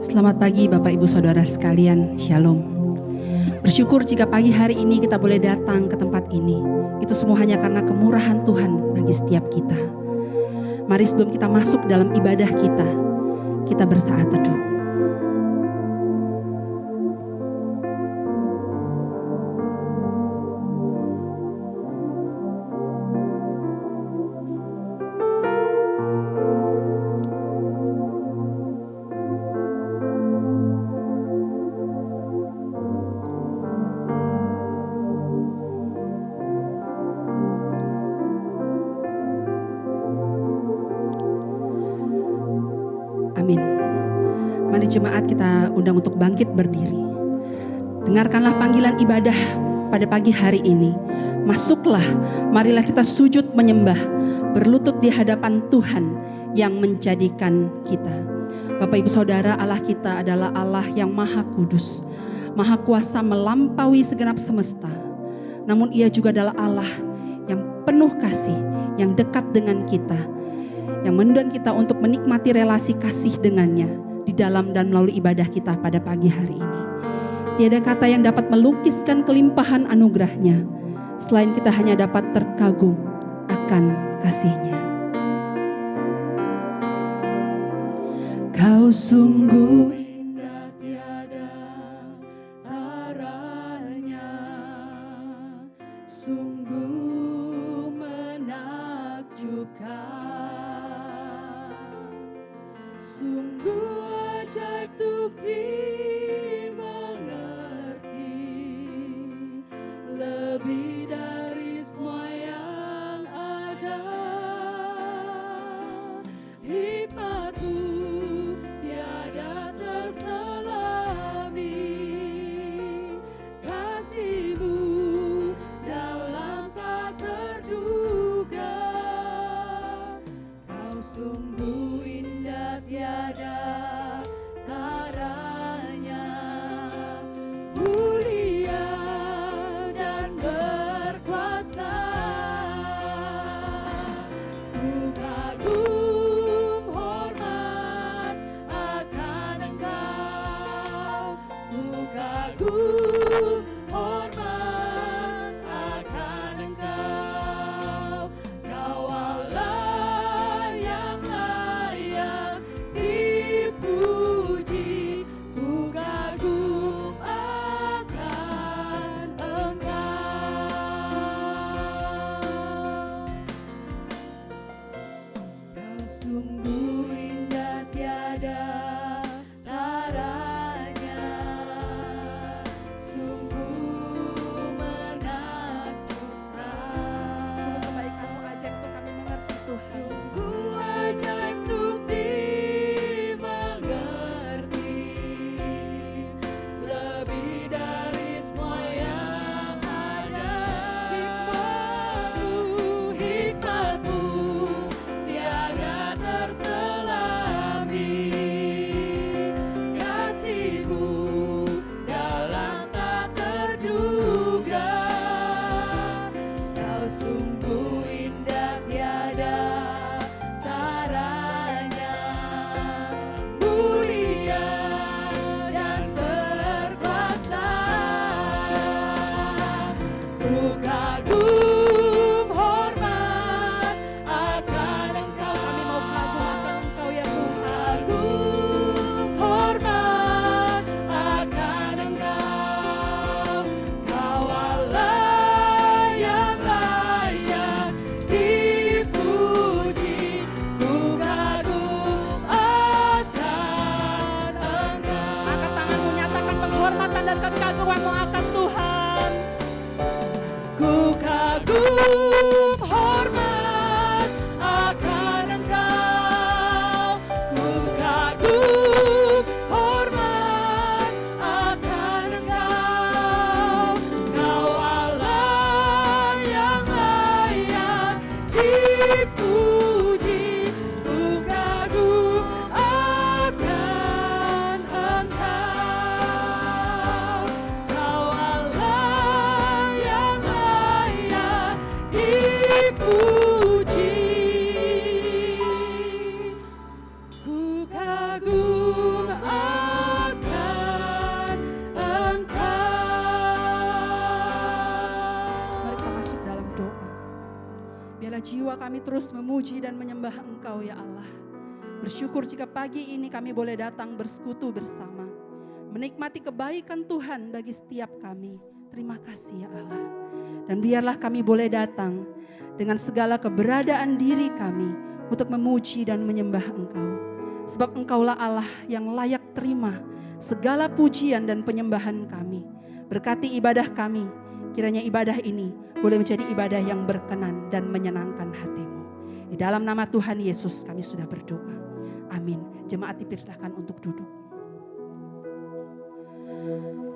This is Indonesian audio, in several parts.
Selamat pagi Bapak Ibu Saudara sekalian, Shalom. Bersyukur jika pagi hari ini kita boleh datang ke tempat ini. Itu semua hanya karena kemurahan Tuhan bagi setiap kita. Mari sebelum kita masuk dalam ibadah kita bersaat teduh. Amin. Mari jemaat kita undang untuk bangkit berdiri. Dengarkanlah panggilan ibadah pada pagi hari ini. Masuklah, marilah kita sujud menyembah, berlutut di hadapan Tuhan yang menjadikan kita. Bapak Ibu Saudara, Allah kita adalah Allah yang maha kudus, maha kuasa melampaui segenap semesta. Namun Ia juga adalah Allah yang penuh kasih, yang dekat dengan kita, yang mengundang kita untuk menikmati relasi kasih dengannya di dalam dan melalui ibadah kita pada pagi hari ini. Tiada kata yang dapat melukiskan kelimpahan anugerahnya selain kita hanya dapat terkagum akan kasih-Nya. Kau sungguh indah tiada taranya, sungguh menakjubkan. Sungguh ajaib untuk dimengerti, lebih dari semua yang ada. Hikmat-Mu tiada terselami, kasih-Mu dalam tak terduga. Kau sungguh indah tiada taranya, mulia dan berkuasa. Ku kagum hormat akan Engkau, ku kagum hormat akan Engkau. Kau Allah yang layak dipuji, ku kagum akan Engkau. Kau sungguh indah tiada taranya, sungguh menakjubkan. Sungguh kebaikan-Mu ajaib untuk kami mengerti Tuhan. Sungguh ajaib untuk dimengerti, lebih dari semua yang ada. Hikmat-Mu tiada terselami, kasih-Mu dalam tak terduga. Kau sungguh indah tiada taranya, mulia dan berkuasa. Ku kagum hormat akan Engkau. Kami mau kagum akan Engkau ya Tuhan. Kagum hormat akan Engkau. Kau Allah yang layak dipuji, ku kagum akan Engkau. Angkat tanganmu, nyatakan penghormatan dan kekagumanmu akan Tuhan. Ku kagum hormat akan Engkau, ku kagum hormat akan Engkau. Kau Allah yang layak dipuji, ku kagum akan Engkau. Kau Allah yang layak dipuji. jiwa kami terus memuji dan menyembah Engkau ya Allah. Bersyukur jika pagi ini kami boleh datang bersekutu bersama, menikmati kebaikan Tuhan bagi setiap kami. Terima kasih ya Allah. Dan biarlah kami boleh datang dengan segala keberadaan diri kami untuk memuji dan menyembah Engkau. Sebab Engkaulah Allah yang layak terima segala pujian dan penyembahan kami. Berkati ibadah kami, kiranya ibadah ini boleh menjadi ibadah yang berkenan dan menyenangkan hati-Mu. Di dalam nama Tuhan Yesus kami sudah berdoa. Amin. Jemaat dipersilahkan untuk duduk.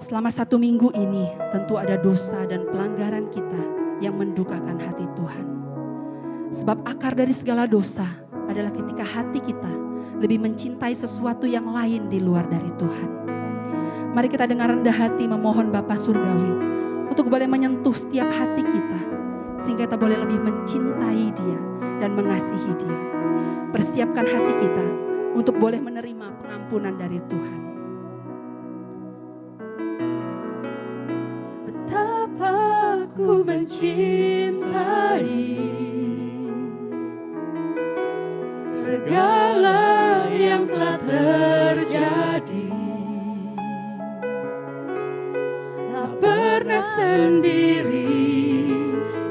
Selama 1 minggu ini tentu ada dosa dan pelanggaran kita yang mendukakan hati Tuhan. Sebab akar dari segala dosa adalah ketika hati kita lebih mencintai sesuatu yang lain di luar dari Tuhan. Mari kita dengan rendah hati memohon Bapa Surgawi untuk boleh menyentuh setiap hati kita, sehingga kita boleh lebih mencintai Dia dan mengasihi Dia. Persiapkan hati kita untuk boleh menerima pengampunan dari Tuhan. Betapa ku mencintai segala yang telah terjadi. Pernah sendiri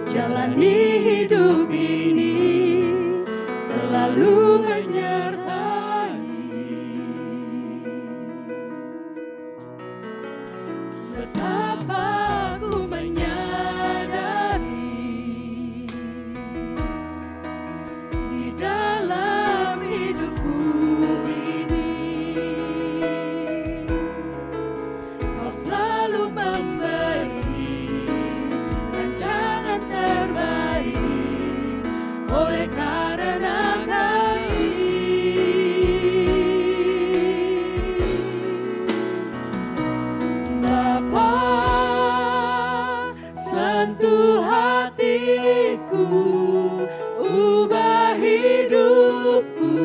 jalani hidup ini, selalu menyertai. Betapa ku menyadari di dalam hidupku ini Kau selalu oleh karena kasih. Bapa, sentuh hatiku, ubah hidupku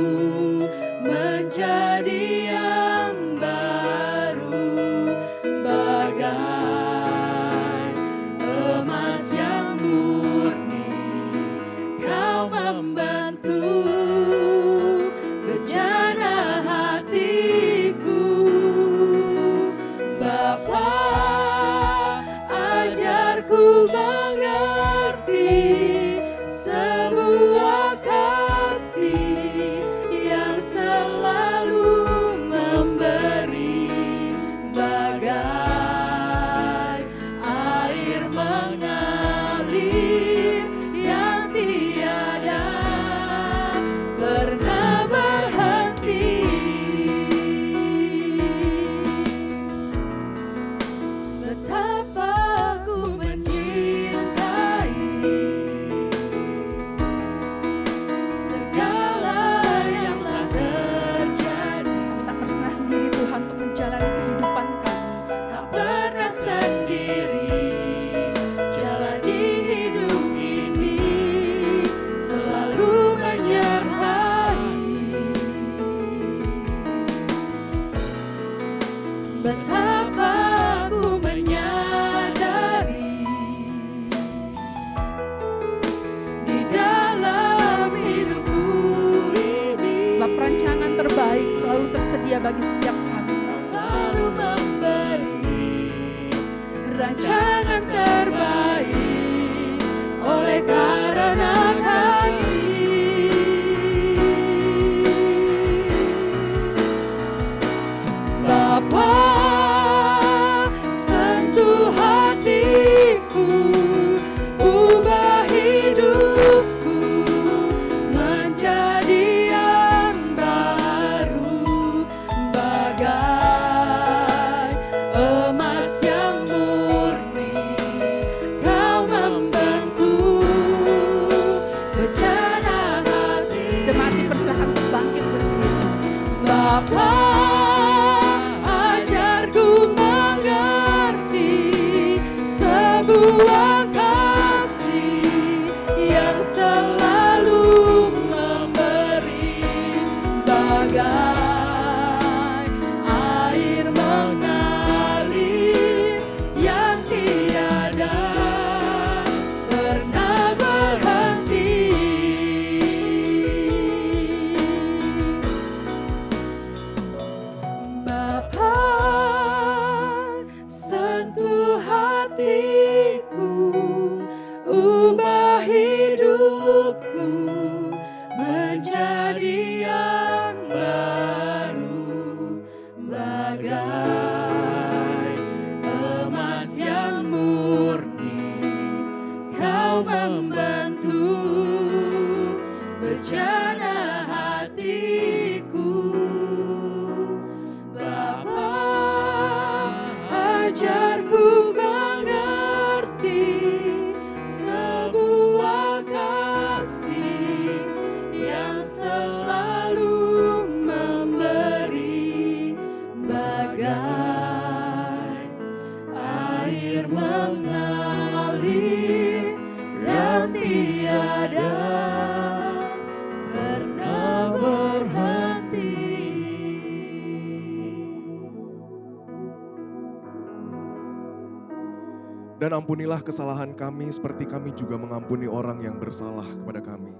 menjadi yang baru, bagai emas yang murni. Kau membentuk bejana hatiku. Bapa, ajarku mengerti semua kasih yang selalu memberi, bagai air mengalir yang tiada pernah berhenti. Betapa ku mencintai segala yang telah terjadi. Kami tak pernah sendiri Tuhan untuk menjalani kehidupan kami. Tak pernah sendiri jalani hidup ini, selalu menyertai. Betapa ku menyadari di dalam hidupku ini, Sebab perancangan terbaik selalu tersedia bagi setiap kami. Kau selalu memberi rancangan terbaik oleh karena kasih. Bapa, sentuh hatiku, ubah hidupku menjadi yang baru, bagai emas yang murni. Kau membentuk hatiku, ubah hidupku menjadi yang baru, bagai emas yang murni. Kau membentuk bejana hatiku, Bapa, ajarku mengerti sebuah kasih yang selalu memberi, bagai air mengalir yang tiada pernah berhenti. Dan ampunilah kesalahan kami seperti kami juga mengampuni orang yang bersalah kepada kami.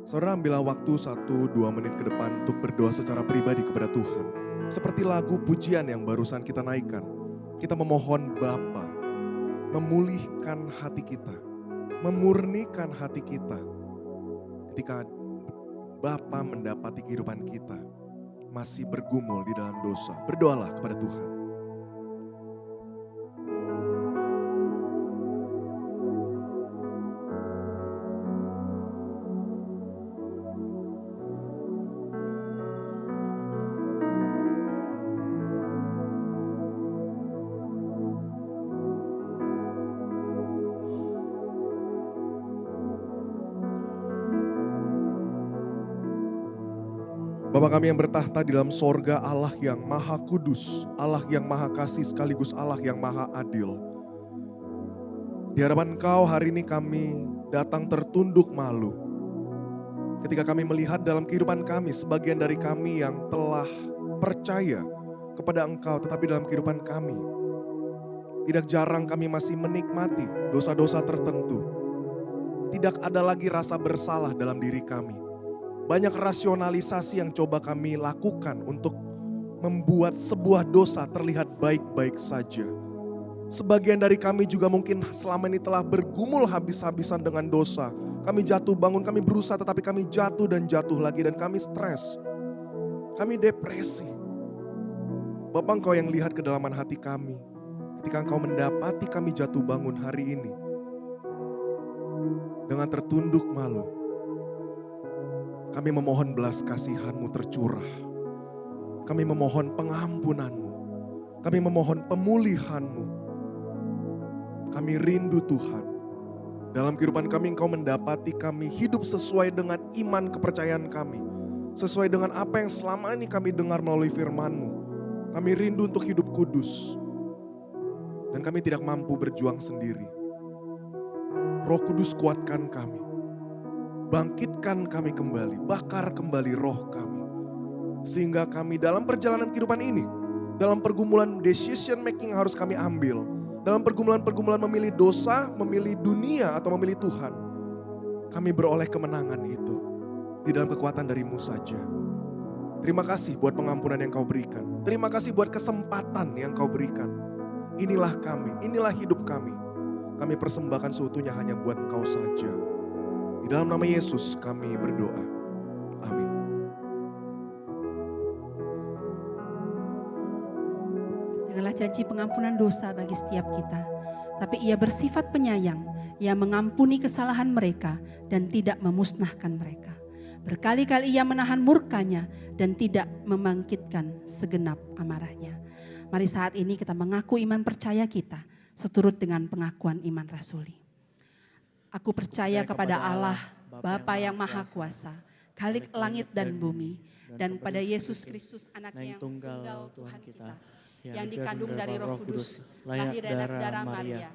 Saudara, ambillah waktu 1-2 menit ke depan untuk berdoa secara pribadi kepada Tuhan. Seperti lagu pujian yang barusan kita naikkan. Kita memohon Bapa memulihkan hati kita, memurnikan hati kita. Ketika Bapa mendapati kehidupan kita masih bergumul di dalam dosa, berdoalah kepada Tuhan. Bapa kami yang bertahta di dalam sorga, Allah yang maha kudus, Allah yang maha kasih sekaligus Allah yang maha adil. Di hadapan Engkau hari ini kami datang tertunduk malu. Ketika kami melihat dalam kehidupan kami, sebagian dari kami yang telah percaya kepada Engkau, tetapi dalam kehidupan kami, tidak jarang kami masih menikmati dosa-dosa tertentu. Tidak ada lagi rasa bersalah dalam diri kami. Banyak rasionalisasi yang coba kami lakukan untuk membuat sebuah dosa terlihat baik-baik saja. Sebagian dari kami juga mungkin selama ini telah bergumul habis-habisan dengan dosa. Kami jatuh bangun, kami berusaha tetapi kami jatuh dan jatuh lagi dan kami stres. Kami depresi. Bapak, Engkau yang lihat kedalaman hati kami. Ketika Engkau mendapati kami jatuh bangun hari ini. Dengan tertunduk malu. Kami memohon belas kasihan-Mu tercurah. Kami memohon pengampunan-Mu. Kami memohon pemulihan-Mu. Kami rindu Tuhan. Dalam kehidupan kami Engkau mendapati kami hidup sesuai dengan iman kepercayaan kami. Sesuai dengan apa yang selama ini kami dengar melalui firman-Mu. Kami rindu untuk hidup kudus. Dan kami tidak mampu berjuang sendiri. Roh Kudus kuatkan kami. Bangkitkan kami kembali, bakar kembali roh kami. Sehingga kami dalam perjalanan kehidupan ini, dalam pergumulan decision making harus kami ambil. Dalam pergumulan-pergumulan memilih dosa, memilih dunia atau memilih Tuhan. Kami beroleh kemenangan itu. Di dalam kekuatan dari-Mu saja. Terima kasih buat pengampunan yang Kau berikan. Terima kasih buat kesempatan yang Kau berikan. Inilah kami, inilah hidup kami. Kami persembahkan seutuhnya hanya buat Engkau saja. Di dalam nama Yesus kami berdoa. Amin. Dengarlah janji pengampunan dosa bagi setiap kita. Tapi Ia bersifat penyayang. Ia mengampuni kesalahan mereka dan tidak memusnahkan mereka. Berkali-kali Ia menahan murkanya dan tidak membangkitkan segenap amarahnya. Mari saat ini kita mengaku iman percaya kita seturut dengan pengakuan iman rasuli. Aku percaya kepada Allah, Bapa yang Maha Kuasa, Khalik langit dan bumi, dan pada Yesus Kristus anaknya yang tunggal Tuhan kita, yang dikandung dari Roh Kudus, lahir dari darah Maria,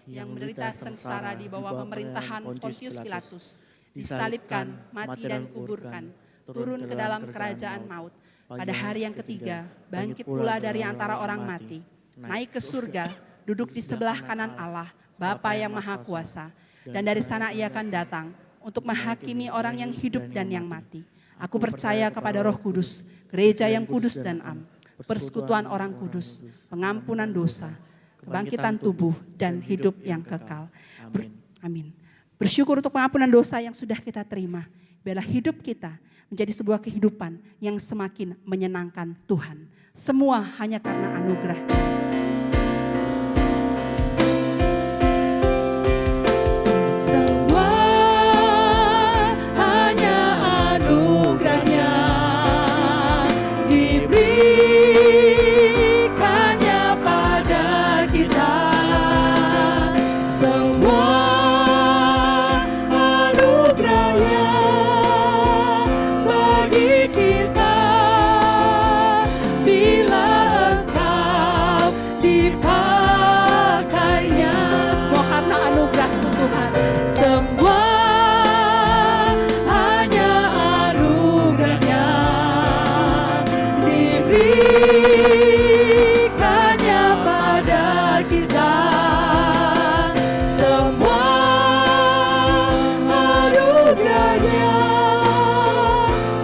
yang menderita sengsara di bawah pemerintahan Pontius Pilatus, disalibkan, mati dan kuburkan, turun ke dalam kerajaan maut, pada hari yang ketiga bangkit pula dari antara orang mati, naik ke surga, duduk di sebelah kanan Allah, Bapa yang Maha Kuasa, dan dari sana Ia akan datang untuk menghakimi orang yang hidup dan yang mati. Aku percaya kepada Roh Kudus, gereja yang kudus dan am, persekutuan orang kudus, pengampunan dosa, kebangkitan tubuh, dan hidup yang kekal. Amin. Amin. Bersyukur untuk pengampunan dosa yang sudah kita terima. Biarlah hidup kita menjadi sebuah kehidupan yang semakin menyenangkan Tuhan. Semua hanya karena anugerah. Semua hanya anugerahnya, diberikannya pada kita. Semua anugerahnya bagi kita, bila engkau dipakainya. Semua karena anugerah Tuhan. Semua hanya anugerahnya, diberikannya pada kita. Semua anugerahnya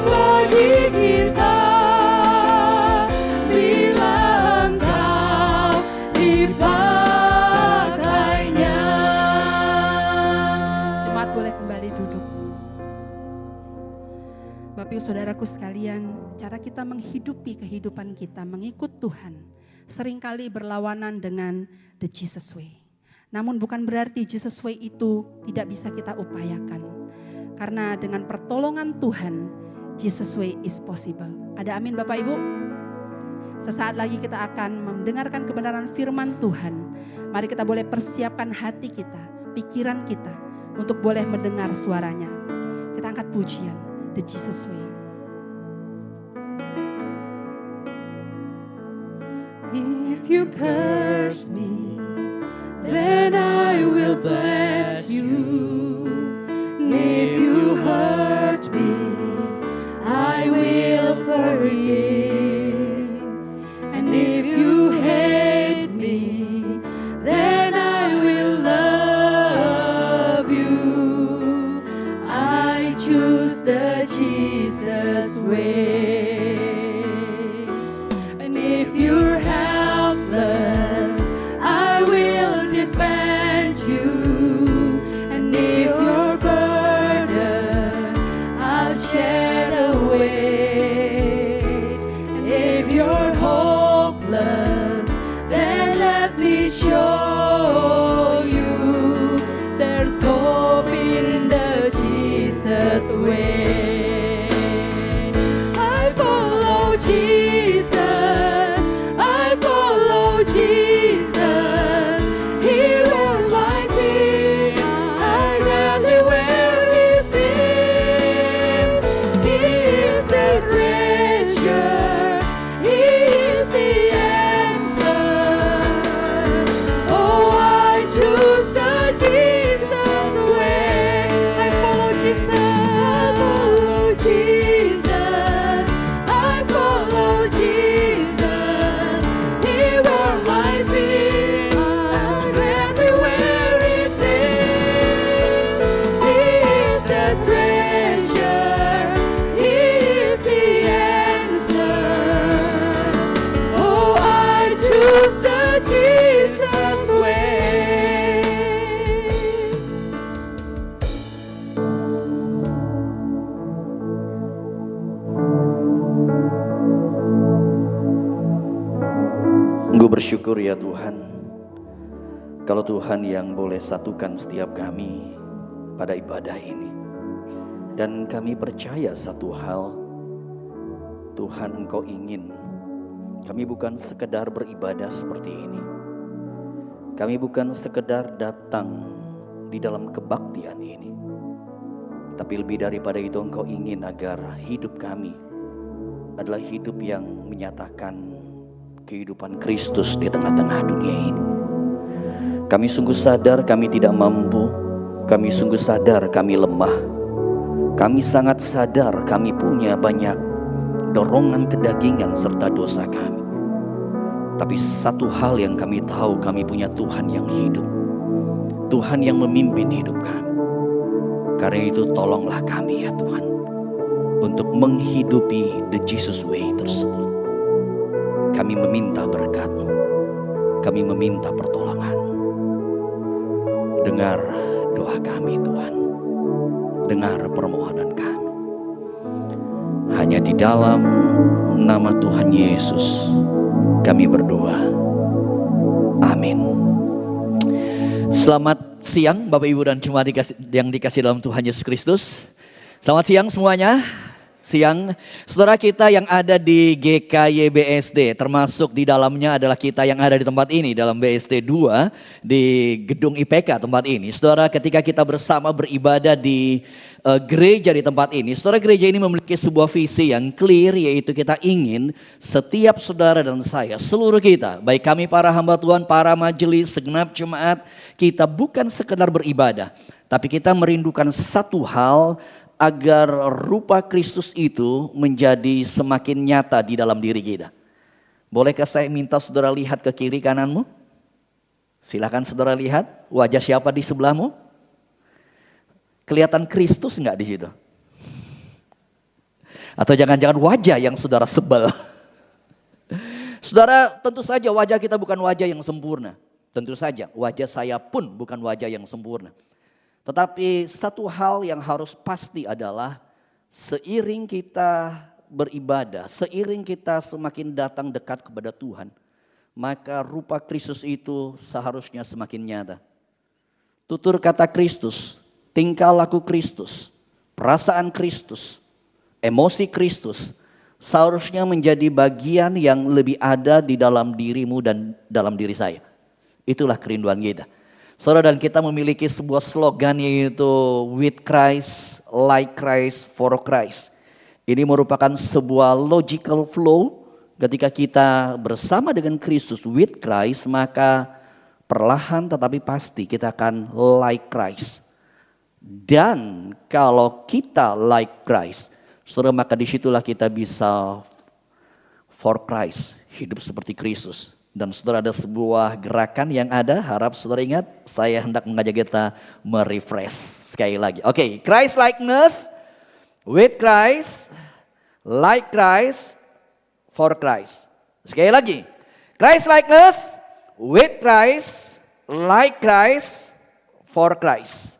bagi kita, bila engkau dipakainya. Jemaat boleh kembali duduk. Bapak Ibu Saudaraku sekalian, cara kita menghidupi kehidupan kita mengikut Tuhan seringkali berlawanan dengan the Jesus way. Namun bukan berarti Jesus way itu tidak bisa kita upayakan. Karena dengan pertolongan Tuhan, Jesus way is possible. Ada amin Bapak Ibu? Sesaat lagi kita akan mendengarkan kebenaran firman Tuhan. Mari kita boleh persiapkan hati kita, pikiran kita untuk boleh mendengar suaranya. Kita angkat pujian, the Jesus way. If you curse me, then I will bless you. And if you hurt me, I will forgive. And if you hate me, then I will love you. I choose the Jesus way. And if you're helpless, I will defend you. And if you're burdened, I'll share the weight. And if you're hopeless, then let me show you there's hope in the Jesus way. I follow Jesus, I follow Jesus. He will rise in, I gladly wear his name. He is the treasure, he is the answer. Oh, I choose the Jesus way. I follow Jesus, I follow Jesus, I follow Jesus. He will rise in, I'll gladly wear his name. He is the treasure, he is the answer. Oh, I choose the Jesus way. Gue bersyukur ya Tuhan, kalau Tuhan yang boleh satukan setiap kami pada ibadah ini. Dan kami percaya satu hal, Tuhan Engkau ingin kami bukan sekedar beribadah seperti ini. Kami bukan sekedar datang di dalam kebaktian ini. Tapi lebih daripada itu Engkau ingin agar hidup kami adalah hidup yang menyatakan kehidupan Kristus di tengah-tengah dunia ini. Kami sungguh sadar kami tidak mampu. Kami sungguh sadar kami lemah. Kami sangat sadar kami punya banyak dorongan kedagingan serta dosa kami. Tapi satu hal yang kami tahu, kami punya Tuhan yang hidup. Tuhan yang memimpin hidup kami. Karena itu tolonglah kami ya Tuhan, untuk menghidupi the Jesus way tersebut. Kami meminta berkat-Mu. kami meminta pertolongan. Dengar doa kami Tuhan. Dengar permohonan kami. Hanya di dalam nama Tuhan Yesus kami berdoa. Amin. Selamat siang Bapak Ibu dan jemaat yang dikasih dalam Tuhan Yesus Kristus. Selamat siang semuanya. Siang, saudara kita yang ada di GKY BSD, termasuk di dalamnya adalah kita yang ada di tempat ini, dalam BSD 2, di gedung IPK tempat ini. Saudara, ketika kita bersama beribadah di gereja di tempat ini, saudara, gereja ini memiliki sebuah visi yang clear, yaitu kita ingin setiap saudara dan saya, seluruh kita, baik kami para hamba Tuhan, para majelis, segenap jemaat, kita bukan sekedar beribadah, tapi kita merindukan satu hal, agar rupa Kristus itu menjadi semakin nyata di dalam diri kita. Bolehkah saya minta saudara lihat ke kiri kananmu? Silakan saudara lihat wajah siapa di sebelahmu. Kelihatan Kristus enggak di situ? Atau jangan-jangan wajah yang saudara sebel? Saudara, tentu saja wajah kita bukan wajah yang sempurna. Tentu saja wajah saya pun bukan wajah yang sempurna. Tetapi satu hal yang harus pasti adalah seiring kita beribadah, seiring kita semakin datang dekat kepada Tuhan, maka rupa Kristus itu seharusnya semakin nyata. Tutur kata Kristus, tingkah laku Kristus, perasaan Kristus, emosi Kristus seharusnya menjadi bagian yang lebih ada di dalam dirimu dan dalam diri saya. Itulah kerinduan kita. Saudara, dan kita memiliki sebuah slogan yaitu with Christ, like Christ, for Christ. Ini merupakan sebuah logical flow ketika kita bersama dengan Kristus with Christ, maka perlahan tetapi pasti kita akan like Christ. Dan kalau kita like Christ, saudara, maka disitulah kita bisa for Christ, hidup seperti Kristus. Dan saudara, ada sebuah gerakan yang ada, harap saudara ingat, saya hendak mengajak kita merefresh sekali lagi. Oke, Christ likeness, with Christ, like Christ, for Christ. Sekali lagi, Christ likeness, with Christ, like Christ, for Christ.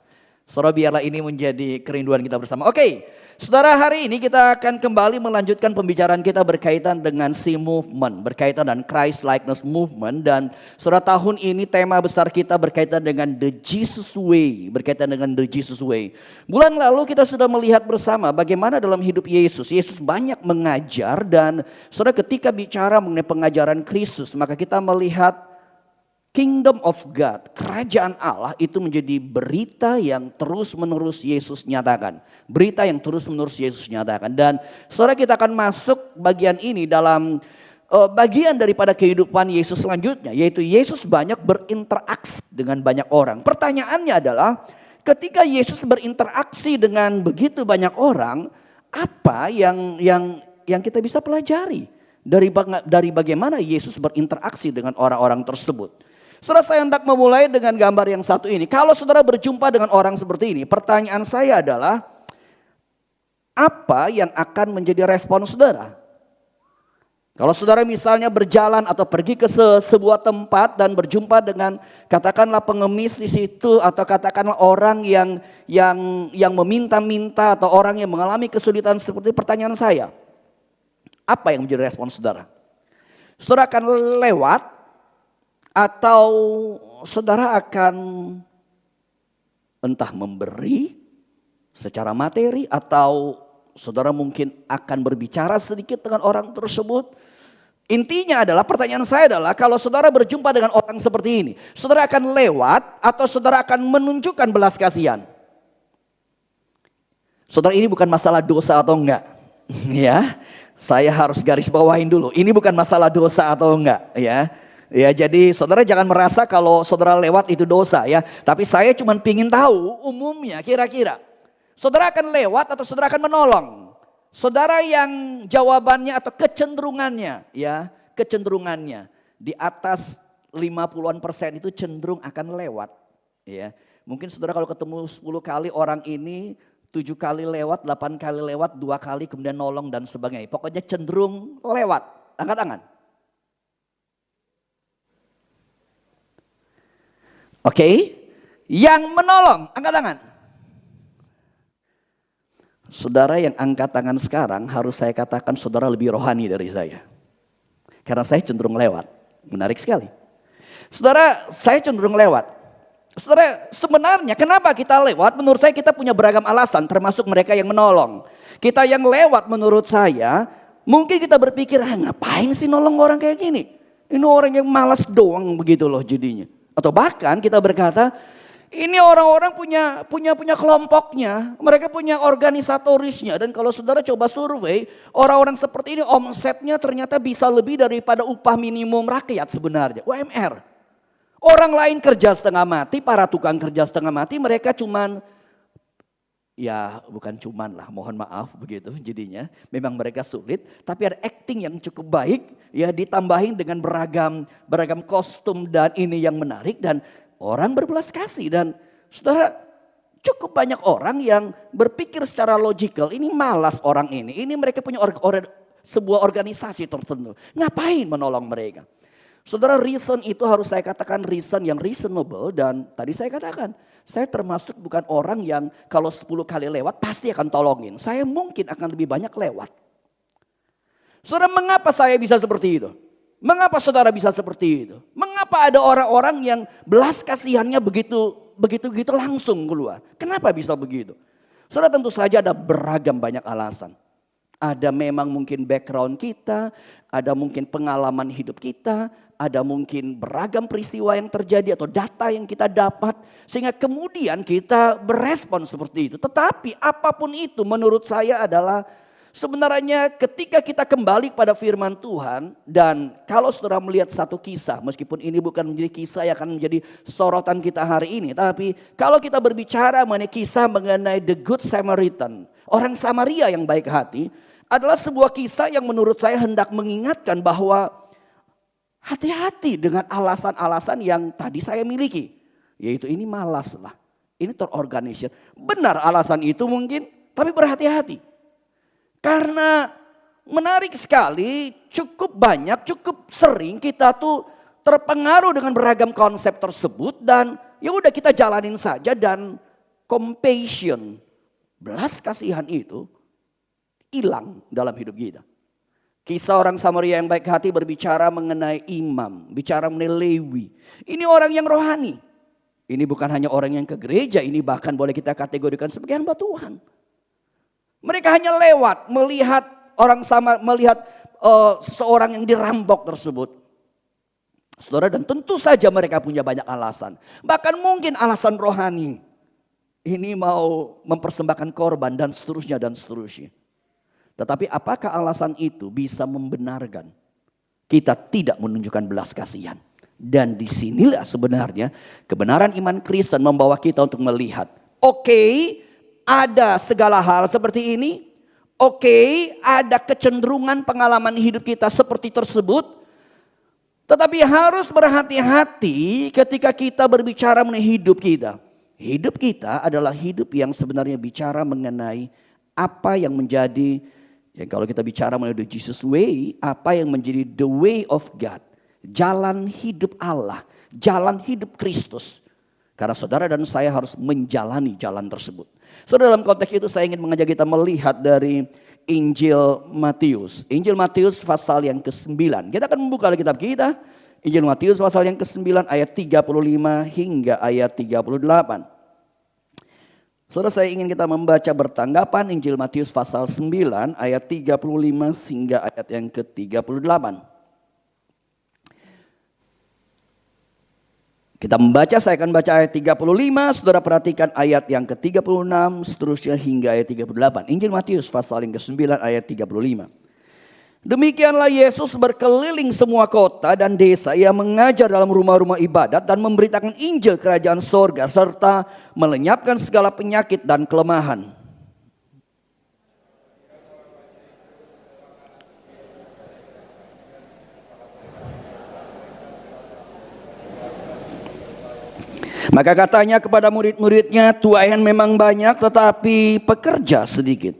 Saudara, biarlah ini menjadi kerinduan kita bersama. Oke. Saudara, hari ini kita akan kembali melanjutkan pembicaraan kita berkaitan dengan si movement, berkaitan dengan Christ likeness movement. Dan saudara, tahun ini tema besar kita berkaitan dengan the Jesus way, berkaitan dengan the Jesus way. Bulan lalu kita sudah melihat bersama bagaimana dalam hidup Yesus, Yesus banyak mengajar, dan saudara, ketika bicara mengenai pengajaran Kristus, maka kita melihat Kingdom of God, kerajaan Allah itu menjadi berita yang terus-menerus Yesus nyatakan. Berita yang terus-menerus Yesus nyatakan. Dan saudara, kita akan masuk bagian ini dalam bagian daripada kehidupan Yesus selanjutnya. Yaitu Yesus banyak berinteraksi dengan banyak orang. Pertanyaannya adalah, ketika Yesus berinteraksi dengan begitu banyak orang, apa yang kita bisa pelajari dari bagaimana Yesus berinteraksi dengan orang-orang tersebut? Saudara, saya hendak memulai dengan gambar yang satu ini. Kalau saudara berjumpa dengan orang seperti ini, pertanyaan saya adalah, apa yang akan menjadi respon saudara? Kalau saudara misalnya berjalan atau pergi ke sebuah tempat dan berjumpa dengan katakanlah pengemis di situ, atau katakanlah orang yang meminta-minta, atau orang yang mengalami kesulitan seperti, pertanyaan saya, apa yang menjadi respon saudara? Saudara akan lewat, atau saudara akan entah memberi secara materi, atau saudara mungkin akan berbicara sedikit dengan orang tersebut. Intinya adalah, pertanyaan saya adalah, kalau saudara berjumpa dengan orang seperti ini, saudara akan lewat atau saudara akan menunjukkan belas kasihan? Saudara, ini bukan masalah dosa atau enggak. Ya, saya harus garis bawahin dulu. Ini bukan masalah dosa atau enggak, ya. Ya, jadi saudara jangan merasa kalau saudara lewat itu dosa, ya. Tapi saya cuma pingin tahu umumnya kira-kira saudara akan lewat atau saudara akan menolong. Saudara yang jawabannya atau kecenderungannya, ya, kecenderungannya di atas 50% itu cenderung akan lewat, ya. Mungkin saudara kalau ketemu 10 kali orang ini, 7 kali lewat, 8 kali lewat, 2 kali kemudian nolong dan sebagainya. Pokoknya cenderung lewat. Angkat tangan. Oke? Yang menolong, angkat tangan. Saudara yang angkat tangan sekarang harus saya katakan saudara lebih rohani dari saya. Karena saya cenderung lewat. Menarik sekali. Saudara, saya cenderung lewat. Saudara, sebenarnya kenapa kita lewat? Menurut saya kita punya beragam alasan, termasuk mereka yang menolong. Kita yang lewat menurut saya, mungkin kita berpikir, ngapain sih nolong orang kayak gini? Ini orang yang malas doang begitu loh jadinya. Atau bahkan kita berkata, ini orang-orang punya kelompoknya, mereka punya organisatorisnya. Dan kalau saudara coba survei, orang-orang seperti ini omsetnya ternyata bisa lebih daripada upah minimum rakyat sebenarnya, UMR. Orang lain kerja setengah mati, para tukang kerja setengah mati, mereka cuman, ya bukan cuman lah, mohon maaf begitu jadinya. Memang mereka sulit, tapi ada acting yang cukup baik, ya ditambahin dengan beragam kostum dan ini yang menarik dan orang berbelas kasih. Dan saudara, cukup banyak orang yang berpikir secara logikal, ini malas orang ini mereka punya sebuah organisasi tertentu. Ngapain menolong mereka? Saudara, reason itu harus saya katakan reason yang reasonable. Dan tadi saya katakan, saya termasuk bukan orang yang kalau 10 kali lewat pasti akan tolongin. Saya mungkin akan lebih banyak lewat. Saudara, mengapa saya bisa seperti itu? Mengapa saudara bisa seperti itu? Mengapa ada orang-orang yang belas kasihannya begitu langsung keluar? Kenapa bisa begitu? Saudara, tentu saja ada beragam banyak alasan. Ada memang mungkin background kita, ada mungkin pengalaman hidup kita, ada mungkin beragam peristiwa yang terjadi atau data yang kita dapat. Sehingga kemudian kita berespon seperti itu. Tetapi apapun itu menurut saya adalah sebenarnya ketika kita kembali pada firman Tuhan. Dan kalau saudara melihat satu kisah, meskipun ini bukan menjadi kisah yang akan menjadi sorotan kita hari ini. Tapi kalau kita berbicara mengenai kisah mengenai The Good Samaritan, orang Samaria yang baik hati, adalah sebuah kisah yang menurut saya hendak mengingatkan bahwa hati-hati dengan alasan-alasan yang tadi saya miliki. Yaitu ini malas lah, ini terorganisir. Benar alasan itu mungkin, tapi berhati-hati. Karena menarik sekali, cukup banyak, cukup sering kita tuh terpengaruh dengan beragam konsep tersebut. Dan ya udah kita jalanin saja, dan compassion, belas kasihan itu hilang dalam hidup kita. Kisah orang Samaria yang baik hati berbicara mengenai imam, bicara mengenai Lewi. Ini orang yang rohani. Ini bukan hanya orang yang ke gereja, ini bahkan boleh kita kategorikan sebagai hamba Tuhan. Mereka hanya lewat melihat seorang yang dirampok tersebut. Saudara, dan tentu saja mereka punya banyak alasan. Bahkan mungkin alasan rohani. Ini mau mempersembahkan korban dan seterusnya dan seterusnya. Tetapi apakah alasan itu bisa membenarkan kita tidak menunjukkan belas kasihan? Dan disinilah sebenarnya kebenaran iman Kristen membawa kita untuk melihat. Oke, ada segala hal seperti ini. Oke, ada kecenderungan pengalaman hidup kita seperti tersebut. Tetapi harus berhati-hati ketika kita berbicara mengenai hidup kita. Hidup kita adalah hidup yang sebenarnya bicara mengenai apa yang menjadi, ya kalau kita bicara mengenai the Jesus way, apa yang menjadi the way of God. Jalan hidup Allah, jalan hidup Kristus. Karena saudara dan saya harus menjalani jalan tersebut. Saudara, dalam konteks itu saya ingin mengajak kita melihat dari Injil Matius. Injil Matius pasal yang ke-9. Kita akan membuka Alkitab kita. Injil Matius pasal yang ke-9 ayat 35 hingga ayat 38. Saudara, saya ingin kita membaca bertanggapan Injil Matius pasal 9 ayat 35 hingga ayat yang ke-38. Kita membaca, saya akan baca ayat 35, saudara perhatikan ayat yang ke-36, seterusnya hingga ayat 38. Injil Matius pasal yang ke-9 ayat 35. Demikianlah Yesus berkeliling semua kota dan desa. Ia mengajar dalam rumah-rumah ibadat dan memberitakan Injil kerajaan sorga serta melenyapkan segala penyakit dan kelemahan. Maka katanya kepada murid-muridnya, tuaian memang banyak tetapi pekerja sedikit.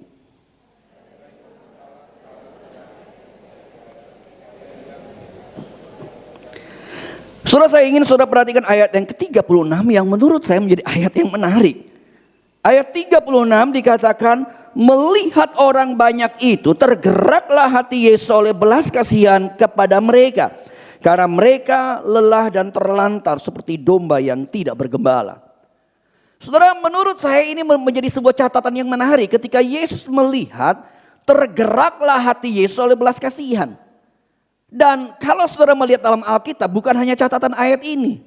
Saudara, saya ingin saudara perhatikan ayat yang ke-36 yang menurut saya menjadi ayat yang menarik. Ayat 36 dikatakan, melihat orang banyak itu tergeraklah hati Yesus oleh belas kasihan kepada mereka. Karena mereka lelah dan terlantar seperti domba yang tidak bergembala. Saudara, menurut saya ini menjadi sebuah catatan yang menarik. Ketika Yesus melihat, tergeraklah hati Yesus oleh belas kasihan. Dan kalau saudara melihat dalam Alkitab, bukan hanya catatan ayat ini.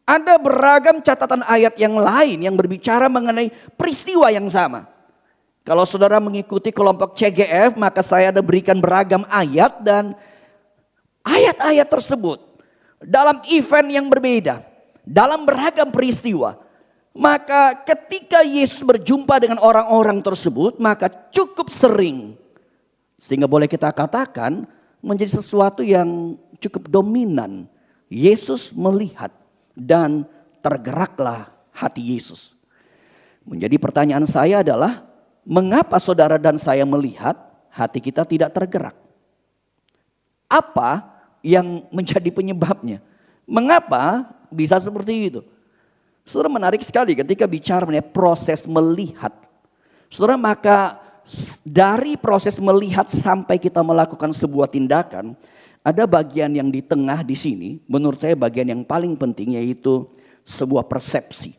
Ada beragam catatan ayat yang lain yang berbicara mengenai peristiwa yang sama. Kalau saudara mengikuti kelompok CGF, maka saya ada berikan beragam ayat, dan ayat-ayat tersebut dalam event yang berbeda, dalam beragam peristiwa. Maka ketika Yesus berjumpa dengan orang-orang tersebut, maka cukup sering, sehingga boleh kita katakan menjadi sesuatu yang cukup dominan. Yesus melihat dan tergeraklah hati Yesus. Menjadi pertanyaan saya adalah, mengapa saudara dan saya melihat hati kita tidak tergerak? Apa yang menjadi penyebabnya? Mengapa bisa seperti itu? Saudara, menarik sekali ketika bicara mengenai proses melihat. Saudara, maka dari proses melihat sampai kita melakukan sebuah tindakan, ada bagian yang di tengah di sini, menurut saya bagian yang paling penting, yaitu sebuah persepsi.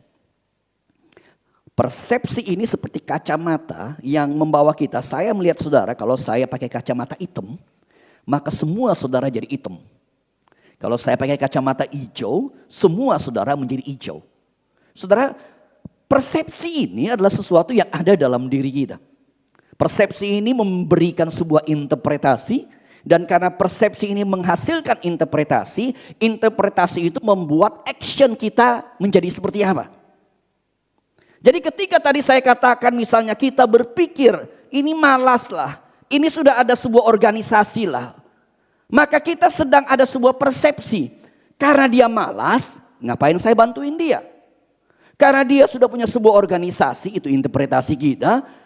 Persepsi ini seperti kacamata yang membawa kita. Saya melihat saudara, kalau saya pakai kacamata hitam, maka semua saudara jadi hitam. Kalau saya pakai kacamata hijau, semua saudara menjadi hijau. Saudara, persepsi ini adalah sesuatu yang ada dalam diri kita. Persepsi ini memberikan sebuah interpretasi, dan karena persepsi ini menghasilkan interpretasi, interpretasi itu membuat action kita menjadi seperti apa. Jadi ketika tadi saya katakan misalnya kita berpikir, ini malas lah, ini sudah ada sebuah organisasi lah. Maka kita sedang ada sebuah persepsi, karena dia malas, ngapain saya bantuin dia? Karena dia sudah punya sebuah organisasi, itu interpretasi kita,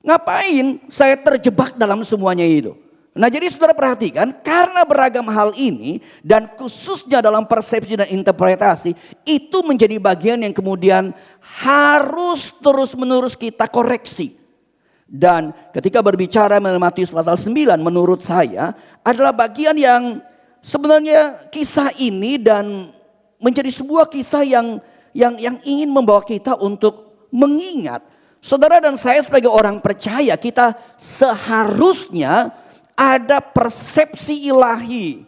ngapain saya terjebak dalam semuanya itu? Nah, jadi saudara perhatikan, karena beragam hal ini dan khususnya dalam persepsi dan interpretasi, itu menjadi bagian yang kemudian harus terus-menerus kita koreksi. Dan ketika berbicara mengenai Matius pasal 9, menurut saya adalah bagian yang sebenarnya kisah ini dan menjadi sebuah kisah yang ingin membawa kita untuk mengingat. Saudara dan saya sebagai orang percaya, kita seharusnya ada persepsi ilahi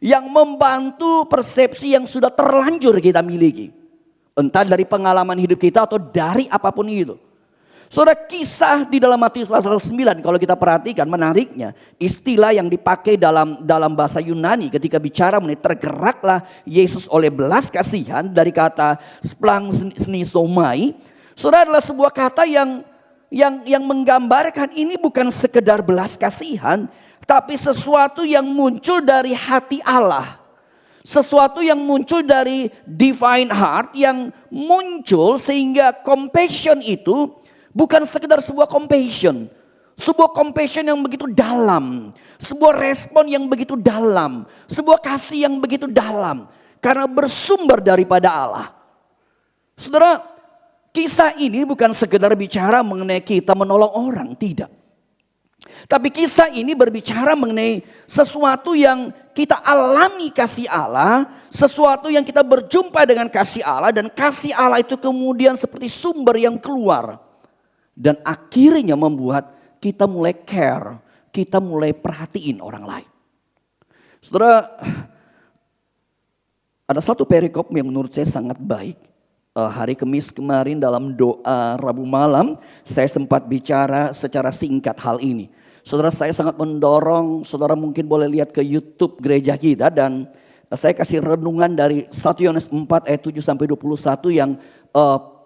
yang membantu persepsi yang sudah terlanjur kita miliki. Entah dari pengalaman hidup kita atau dari apapun itu. Saudara, kisah di dalam Matius pasal 9, kalau kita perhatikan menariknya, istilah yang dipakai dalam bahasa Yunani ketika bicara mengenai tergeraklah Yesus oleh belas kasihan, dari kata splanchnizomai. Saudara, adalah sebuah kata yang menggambarkan ini bukan sekedar belas kasihan, tapi sesuatu yang muncul dari hati Allah. Sesuatu yang muncul dari divine heart, yang muncul sehingga compassion itu bukan sekedar sebuah compassion. Sebuah compassion yang begitu dalam. Sebuah respon yang begitu dalam. Sebuah kasih yang begitu dalam. Karena bersumber daripada Allah. Saudara, kisah ini bukan sekedar bicara mengenai kita menolong orang, tidak. Tapi kisah ini berbicara mengenai sesuatu yang kita alami kasih Allah, sesuatu yang kita berjumpa dengan kasih Allah, dan kasih Allah itu kemudian seperti sumber yang keluar. Dan akhirnya membuat kita mulai care, kita mulai perhatiin orang lain. Saudara, ada satu perikop yang menurut saya sangat baik. Hari Kamis kemarin dalam doa Rabu malam, saya sempat bicara secara singkat hal ini. Saudara, saya sangat mendorong, saudara mungkin boleh lihat ke YouTube gereja kita, dan saya kasih renungan dari 1 Yohanes 4 ayat 7 sampai 21 yang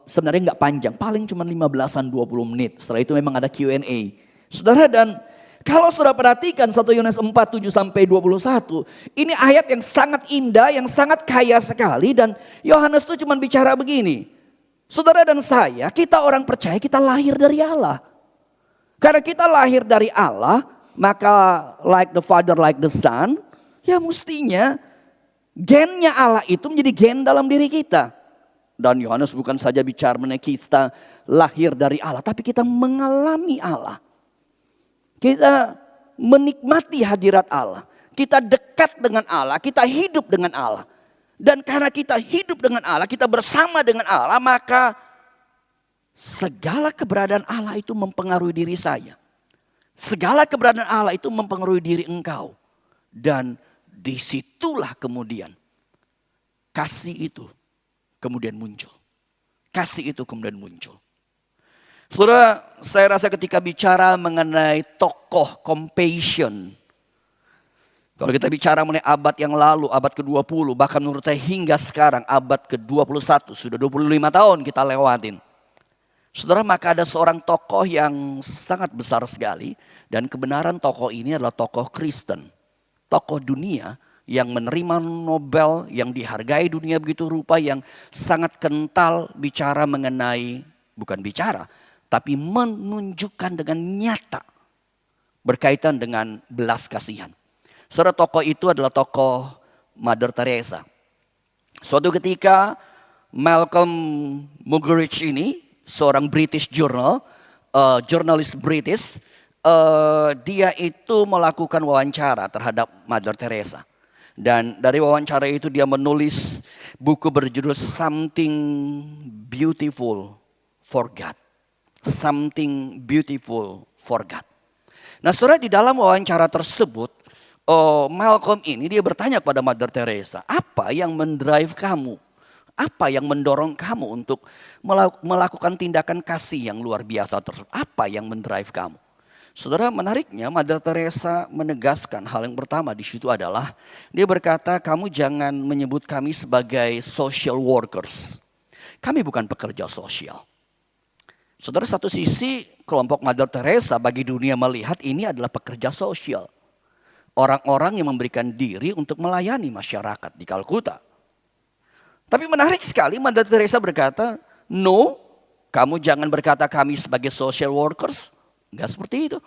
sebenarnya nggak panjang, paling cuma 15-an 20 menit. Setelah itu memang ada Q&A. Saudara, dan kalau saudara perhatikan 1 Yohanes 4, 7 sampai 21, ini ayat yang sangat indah, yang sangat kaya sekali, dan Yohanes itu cuma bicara begini. Saudara dan saya, kita orang percaya kita lahir dari Allah. Karena kita lahir dari Allah, maka like the Father, like the Son, ya mestinya Gennya Allah itu menjadi gen dalam diri kita. Dan Yohanes bukan saja bicara mengenai kita lahir dari Allah, tapi kita mengalami Allah. Kita menikmati hadirat Allah. Kita dekat dengan Allah, kita hidup dengan Allah. Dan karena kita hidup dengan Allah, kita bersama dengan Allah, maka segala keberadaan Allah itu mempengaruhi diri saya. Segala keberadaan Allah itu mempengaruhi diri engkau. Dan disitulah kemudian kasih itu kemudian muncul. Kasih itu kemudian muncul. Saudara, saya rasa ketika bicara mengenai tokoh compassion, kalau kita bicara mengenai abad yang lalu, abad ke-20, bahkan menurut saya hingga sekarang abad ke-21, sudah 25 tahun kita lewatin. Saudara, maka ada seorang tokoh yang sangat besar sekali, dan kebenaran tokoh ini adalah tokoh Kristen. Tokoh dunia yang menerima Nobel, yang dihargai dunia begitu rupa, yang sangat kental bicara mengenai, bukan bicara, tapi menunjukkan dengan nyata berkaitan dengan belas kasihan. Saudara, tokoh itu adalah tokoh Mother Teresa. Suatu ketika Malcolm Muggeridge ini, seorang British jurnalis British, dia itu melakukan wawancara terhadap Mother Teresa. Dan dari wawancara itu dia menulis buku berjudul Something Beautiful for God. Something Beautiful for God. Nah, saudara, di dalam wawancara tersebut, Malcolm ini dia bertanya kepada Mother Teresa, apa yang mendrive kamu? Apa yang mendorong kamu untuk melakukan tindakan kasih yang luar biasa tersebut? Apa yang mendrive kamu? Saudara, menariknya Mother Teresa menegaskan hal yang pertama di situ adalah dia berkata, kamu jangan menyebut kami sebagai social workers. Kami bukan pekerja sosial. Saudara, satu sisi kelompok Mother Teresa bagi dunia melihat ini adalah pekerja sosial. Orang-orang yang memberikan diri untuk melayani masyarakat di Kalkuta. Tapi menarik sekali Mother Teresa berkata, no, kamu jangan berkata kami sebagai social workers. Enggak seperti itu.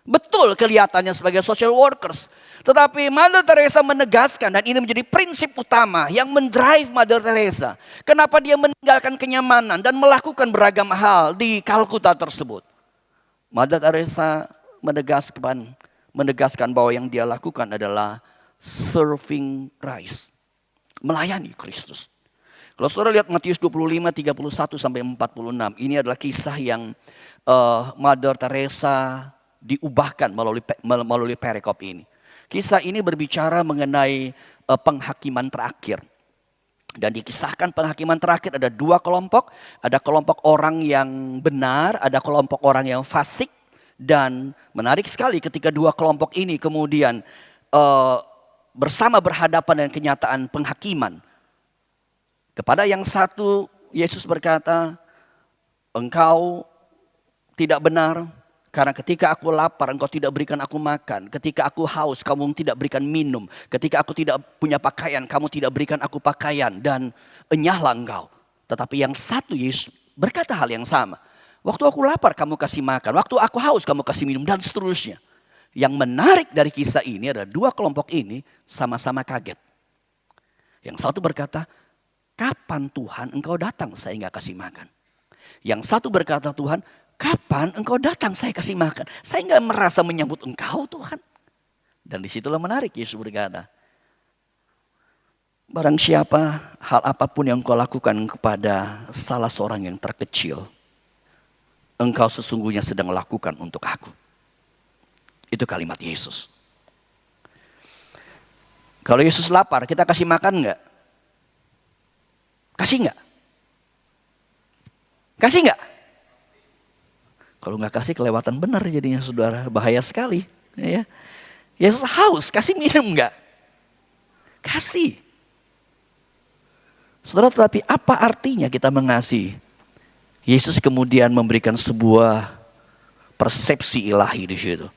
Betul kelihatannya sebagai social workers. Tetapi Mother Teresa menegaskan, dan ini menjadi prinsip utama yang mendrive Mother Teresa. Kenapa dia meninggalkan kenyamanan dan melakukan beragam hal di Kalkuta tersebut. Mother Teresa menegaskan bahwa yang dia lakukan adalah serving Christ. Melayani Kristus. Kalau saudara lihat Matius 25, 31 sampai 46. Ini adalah kisah yang Mother Teresa diubahkan melalui perikop ini. Kisah ini berbicara mengenai penghakiman terakhir. Dan dikisahkan penghakiman terakhir ada dua kelompok. Ada kelompok orang yang benar, ada kelompok orang yang fasik. Dan menarik sekali ketika dua kelompok ini kemudian bersama berhadapan dengan kenyataan penghakiman. Kepada yang satu Yesus berkata, engkau tidak benar karena ketika aku lapar engkau tidak berikan aku makan. Ketika aku haus kamu tidak berikan minum. Ketika aku tidak punya pakaian kamu tidak berikan aku pakaian. Dan enyahlah engkau. Tetapi yang satu Yesus berkata hal yang sama. Waktu aku lapar kamu kasih makan. Waktu aku haus kamu kasih minum dan seterusnya. Yang menarik dari kisah ini adalah dua kelompok ini sama-sama kaget. Yang satu berkata, kapan Tuhan engkau datang saya enggak kasih makan. Yang satu berkata, Tuhan kapan engkau datang saya kasih makan. Saya enggak merasa menyambut engkau Tuhan. Dan disitulah menarik Yesus berkata, barang siapa hal apapun yang engkau lakukan kepada salah seorang yang terkecil, engkau sesungguhnya sedang lakukan untuk aku. Itu kalimat Yesus. Kalau Yesus lapar, kita kasih makan enggak? Kasih enggak? Kasih enggak? Kalau enggak kasih kelewatan benar jadinya saudara. Bahaya sekali. Ya. Yesus haus, kasih minum enggak? Kasih. Saudara, tetapi apa artinya kita mengasihi? Yesus kemudian memberikan sebuah persepsi ilahi di situ.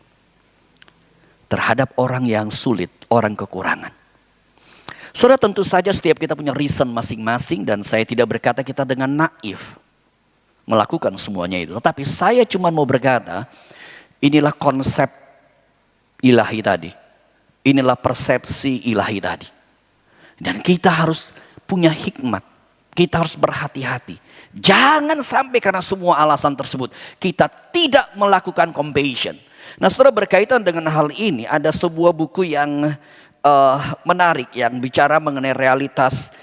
Terhadap orang yang sulit, orang kekurangan. Saudara, tentu saja setiap kita punya reason masing-masing dan saya tidak berkata kita dengan naif melakukan semuanya itu. Tetapi saya cuma mau berkata, inilah konsep ilahi tadi. Inilah persepsi ilahi tadi. Dan kita harus punya hikmat. Kita harus berhati-hati. Jangan sampai karena semua alasan tersebut kita tidak melakukan compassion. Nah, saudara, berkaitan dengan hal ini ada sebuah buku yang menarik yang bicara mengenai realitas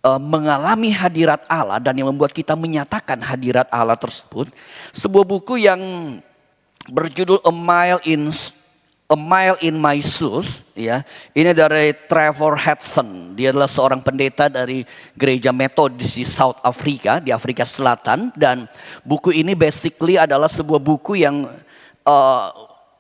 mengalami hadirat Allah dan yang membuat kita menyatakan hadirat Allah tersebut. Sebuah buku yang berjudul A Mile in My Shoes, ya. Ini dari Trevor Hudson. Dia adalah seorang pendeta dari gereja Metodis di South Africa, di Afrika Selatan. Dan buku ini basically adalah sebuah buku yang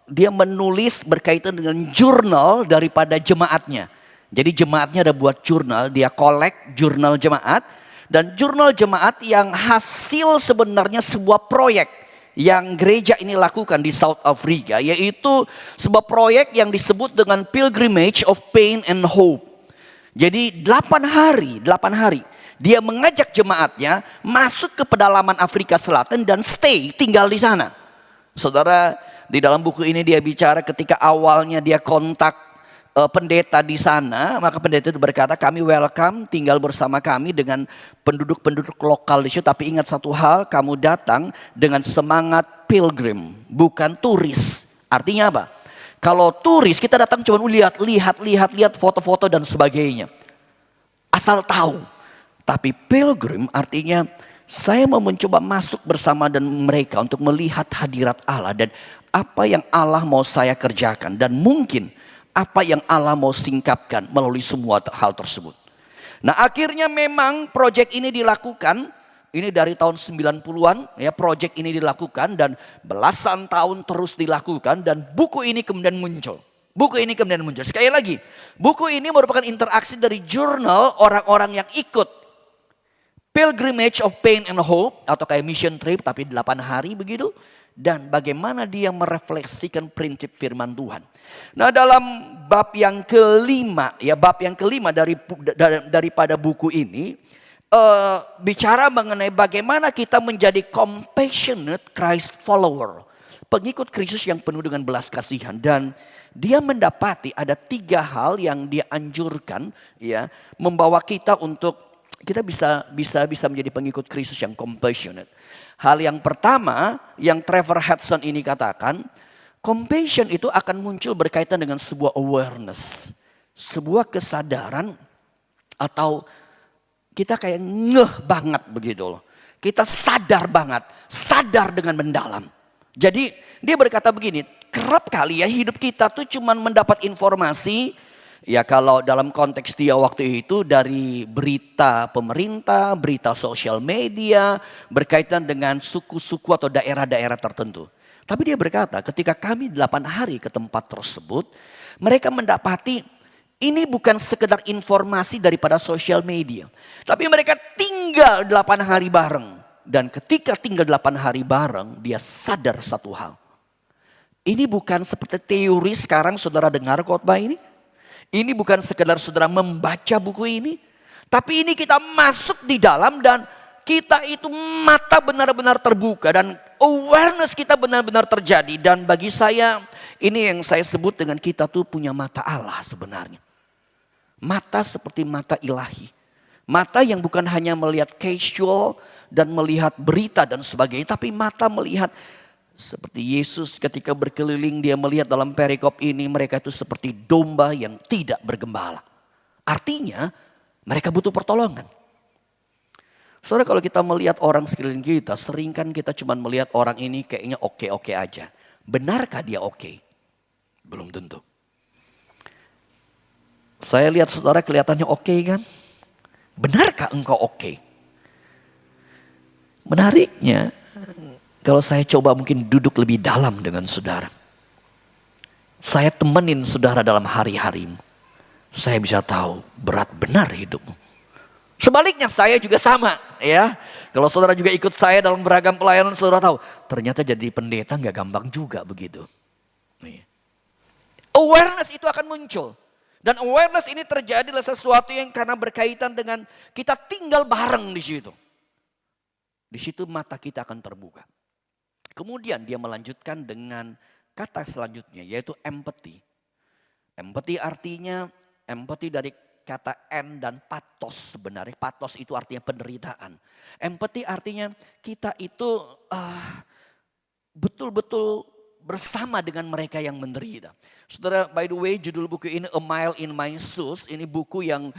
dia menulis berkaitan dengan jurnal daripada jemaatnya. Jadi jemaatnya ada buat jurnal, dia kolek jurnal jemaat. Dan jurnal jemaat yang hasil sebenarnya sebuah proyek yang gereja ini lakukan di South Africa, yaitu sebuah proyek yang disebut dengan Pilgrimage of Pain and Hope. Jadi 8 hari dia mengajak jemaatnya masuk ke pedalaman Afrika Selatan dan tinggal di sana. Saudara, di dalam buku ini dia bicara ketika awalnya dia kontak pendeta di sana, maka pendeta itu berkata, kami welcome tinggal bersama kami dengan penduduk-penduduk lokal di situ. Tapi ingat satu hal, kamu datang dengan semangat pilgrim, bukan turis. Artinya apa? Kalau turis kita datang cuma lihat foto-foto dan sebagainya. Asal tahu. Tapi pilgrim artinya saya mau mencoba masuk bersama dan mereka untuk melihat hadirat Allah dan apa yang Allah mau saya kerjakan. Dan mungkin apa yang Allah mau singkapkan melalui semua hal tersebut. Nah, akhirnya memang proyek ini dilakukan. Ini dari tahun 90-an ya, proyek ini dilakukan dan belasan tahun terus dilakukan dan buku ini kemudian muncul. Sekali lagi, buku ini merupakan interaksi dari jurnal orang-orang yang ikut Pilgrimage of Pain and Hope atau kayak mission trip tapi 8 hari begitu. Dan bagaimana dia merefleksikan prinsip firman Tuhan. Nah, dalam bab yang kelima daripada buku ini bicara mengenai bagaimana kita menjadi compassionate Christ follower, pengikut Kristus yang penuh dengan belas kasihan. Dan dia mendapati ada 3 hal yang dia anjurkan, ya, membawa kita untuk kita bisa menjadi pengikut Kristus yang compassionate. Hal yang pertama yang Trevor Hudson ini katakan, compassion itu akan muncul berkaitan dengan sebuah awareness. Sebuah kesadaran atau kita kayak ngeh banget begitu loh. Kita sadar banget, sadar dengan mendalam. Jadi dia berkata begini, kerap kali ya hidup kita tuh cuman mendapat informasi. Ya kalau dalam konteks dia waktu itu dari berita pemerintah, berita sosial media berkaitan dengan suku-suku atau daerah-daerah tertentu. Tapi dia berkata ketika kami 8 hari ke tempat tersebut, mereka mendapati ini bukan sekedar informasi daripada sosial media. Tapi mereka tinggal 8 hari bareng. Dan ketika tinggal 8 hari bareng, dia sadar satu hal. Ini bukan seperti teori sekarang saudara dengar khotbah ini. Ini bukan sekedar saudara membaca buku ini. Tapi ini kita masuk di dalam dan kita itu mata benar-benar terbuka. Dan awareness kita benar-benar terjadi. Dan bagi saya ini yang saya sebut dengan kita tuh punya mata Allah sebenarnya. Mata seperti mata ilahi. Mata yang bukan hanya melihat casual dan melihat berita dan sebagainya. Tapi mata melihat seperti Yesus ketika berkeliling dia melihat dalam perikop ini mereka itu seperti domba yang tidak bergembala. Artinya mereka butuh pertolongan. Saudara, kalau kita melihat orang sekeliling kita, seringkan kita cuma melihat orang ini kayaknya oke-oke aja. Benarkah dia oke? Belum tentu. Saya lihat saudara kelihatannya oke kan? Benarkah engkau oke? Menariknya, kalau saya coba mungkin duduk lebih dalam dengan saudara. Saya temenin saudara dalam hari-harimu. Saya bisa tahu berat benar hidupmu. Sebaliknya saya juga sama ya. Kalau saudara juga ikut saya dalam beragam pelayanan, saudara tahu. Ternyata jadi pendeta gak gampang juga begitu. Awareness itu akan muncul. Dan awareness ini terjadi adalah sesuatu yang karena berkaitan dengan kita tinggal bareng di situ. Di situ mata kita akan terbuka. Kemudian dia melanjutkan dengan kata selanjutnya yaitu empathy. Empathy artinya empathy dari kata en dan pathos sebenarnya. Pathos itu artinya penderitaan. Empati artinya kita itu betul-betul bersama dengan mereka yang menderita. Saudara, by the way, judul buku ini A Mile in My Shoes. Ini buku yang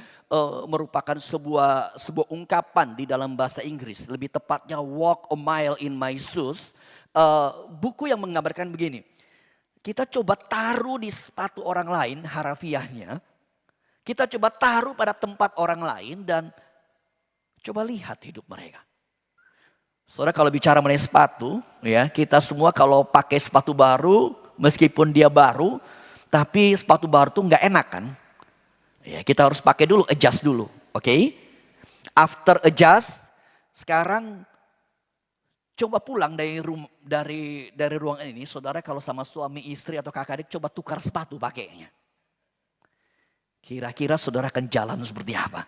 merupakan sebuah ungkapan di dalam bahasa Inggris. Lebih tepatnya Walk a Mile in My Shoes. Buku yang menggambarkan begini. Kita coba taruh di sepatu orang lain harafiahnya. Kita coba taruh pada tempat orang lain dan coba lihat hidup mereka. Saudara, kalau bicara mengenai sepatu, ya kita semua kalau pakai sepatu baru, meskipun dia baru, tapi sepatu baru tuh nggak enak kan? Ya kita harus pakai dulu, adjust dulu, oke? After adjust, sekarang coba pulang dari ruangan ini, saudara kalau sama suami, istri atau kakak adik coba tukar sepatu pakainya. Kira-kira saudara akan jalan seperti apa?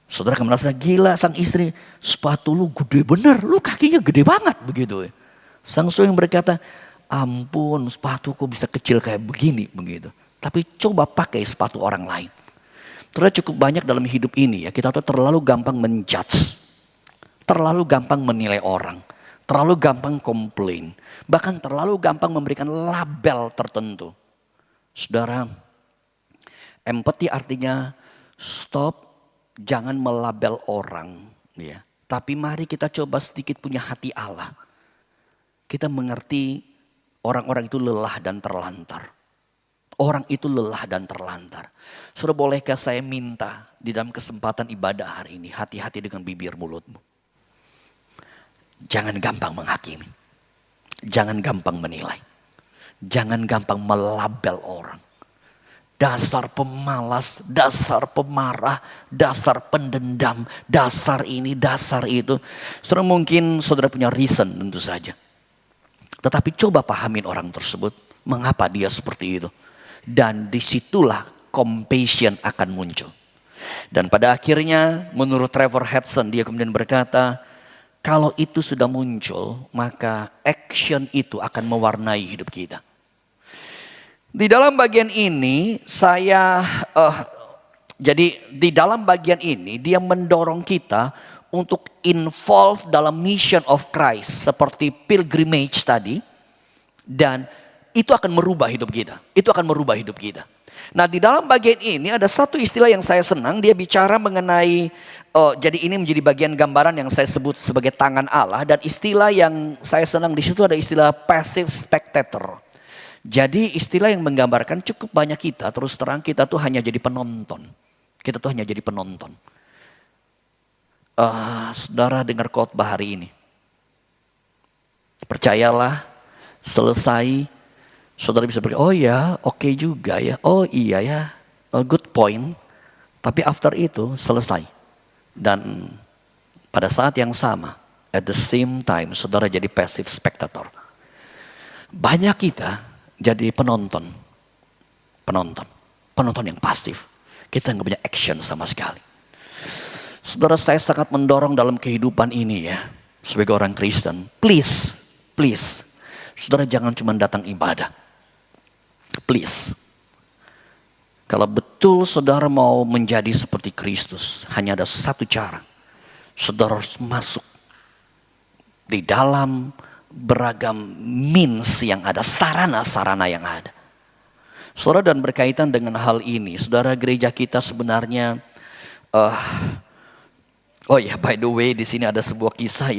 Saudara akan merasa gila, sang istri, sepatu lu gede bener, lu kakinya gede banget begitu. Sang suami berkata, ampun sepatuku bisa kecil kayak begini begitu. Tapi coba pakai sepatu orang lain. Ternyata cukup banyak dalam hidup ini ya, kita tuh terlalu gampang menjudge. Terlalu gampang menilai orang. Terlalu gampang komplain. Bahkan terlalu gampang memberikan label tertentu. Saudara, empati artinya stop. Jangan melabel orang, ya. Tapi mari kita coba sedikit punya hati Allah. Kita mengerti orang-orang itu lelah dan terlantar. Orang itu lelah dan terlantar. Saudara, bolehkah saya minta di dalam kesempatan ibadah hari ini, hati-hati dengan bibir mulutmu. Jangan gampang menghakimi. Jangan gampang menilai. Jangan gampang melabel orang. Dasar pemalas, dasar pemarah, dasar pendendam, dasar ini, dasar itu. Saudara mungkin saudara punya reason tentu saja. Tetapi coba pahamin orang tersebut. Mengapa dia seperti itu. Dan disitulah compassion akan muncul. Dan pada akhirnya menurut Trevor Hudson dia kemudian berkata. Kalau itu sudah muncul maka action itu akan mewarnai hidup kita. Di dalam bagian ini jadi di dalam bagian ini dia mendorong kita untuk involve dalam mission of Christ seperti pilgrimage tadi dan itu akan merubah hidup kita. Itu akan merubah hidup kita. Nah, di dalam bagian ini ada satu istilah yang saya senang, dia bicara mengenai jadi ini menjadi bagian gambaran yang saya sebut sebagai tangan Allah dan istilah yang saya senang di situ ada istilah passive spectator. Jadi istilah yang menggambarkan cukup banyak kita, terus terang kita tuh hanya jadi penonton. Kita tuh hanya jadi penonton. Saudara dengar khotbah hari ini. Percayalah, selesai, saudara bisa berkata, oh ya, oke juga ya, oh iya ya, good point. Tapi after itu selesai. Dan pada saat yang sama, at the same time, saudara jadi passive spectator. Banyak kita jadi penonton yang pasif. Kita nggak punya action sama sekali. Saudara, saya sangat mendorong dalam kehidupan ini ya, sebagai orang Kristen, please, saudara jangan cuma datang ibadah, please. Kalau betul saudara mau menjadi seperti Kristus, hanya ada satu cara, saudara harus masuk di dalam beragam means yang ada, sarana-sarana yang ada. Saudara, dan berkaitan dengan hal ini, saudara, gereja kita sebenarnya, oh ya, by the way, di sini ada sebuah kisah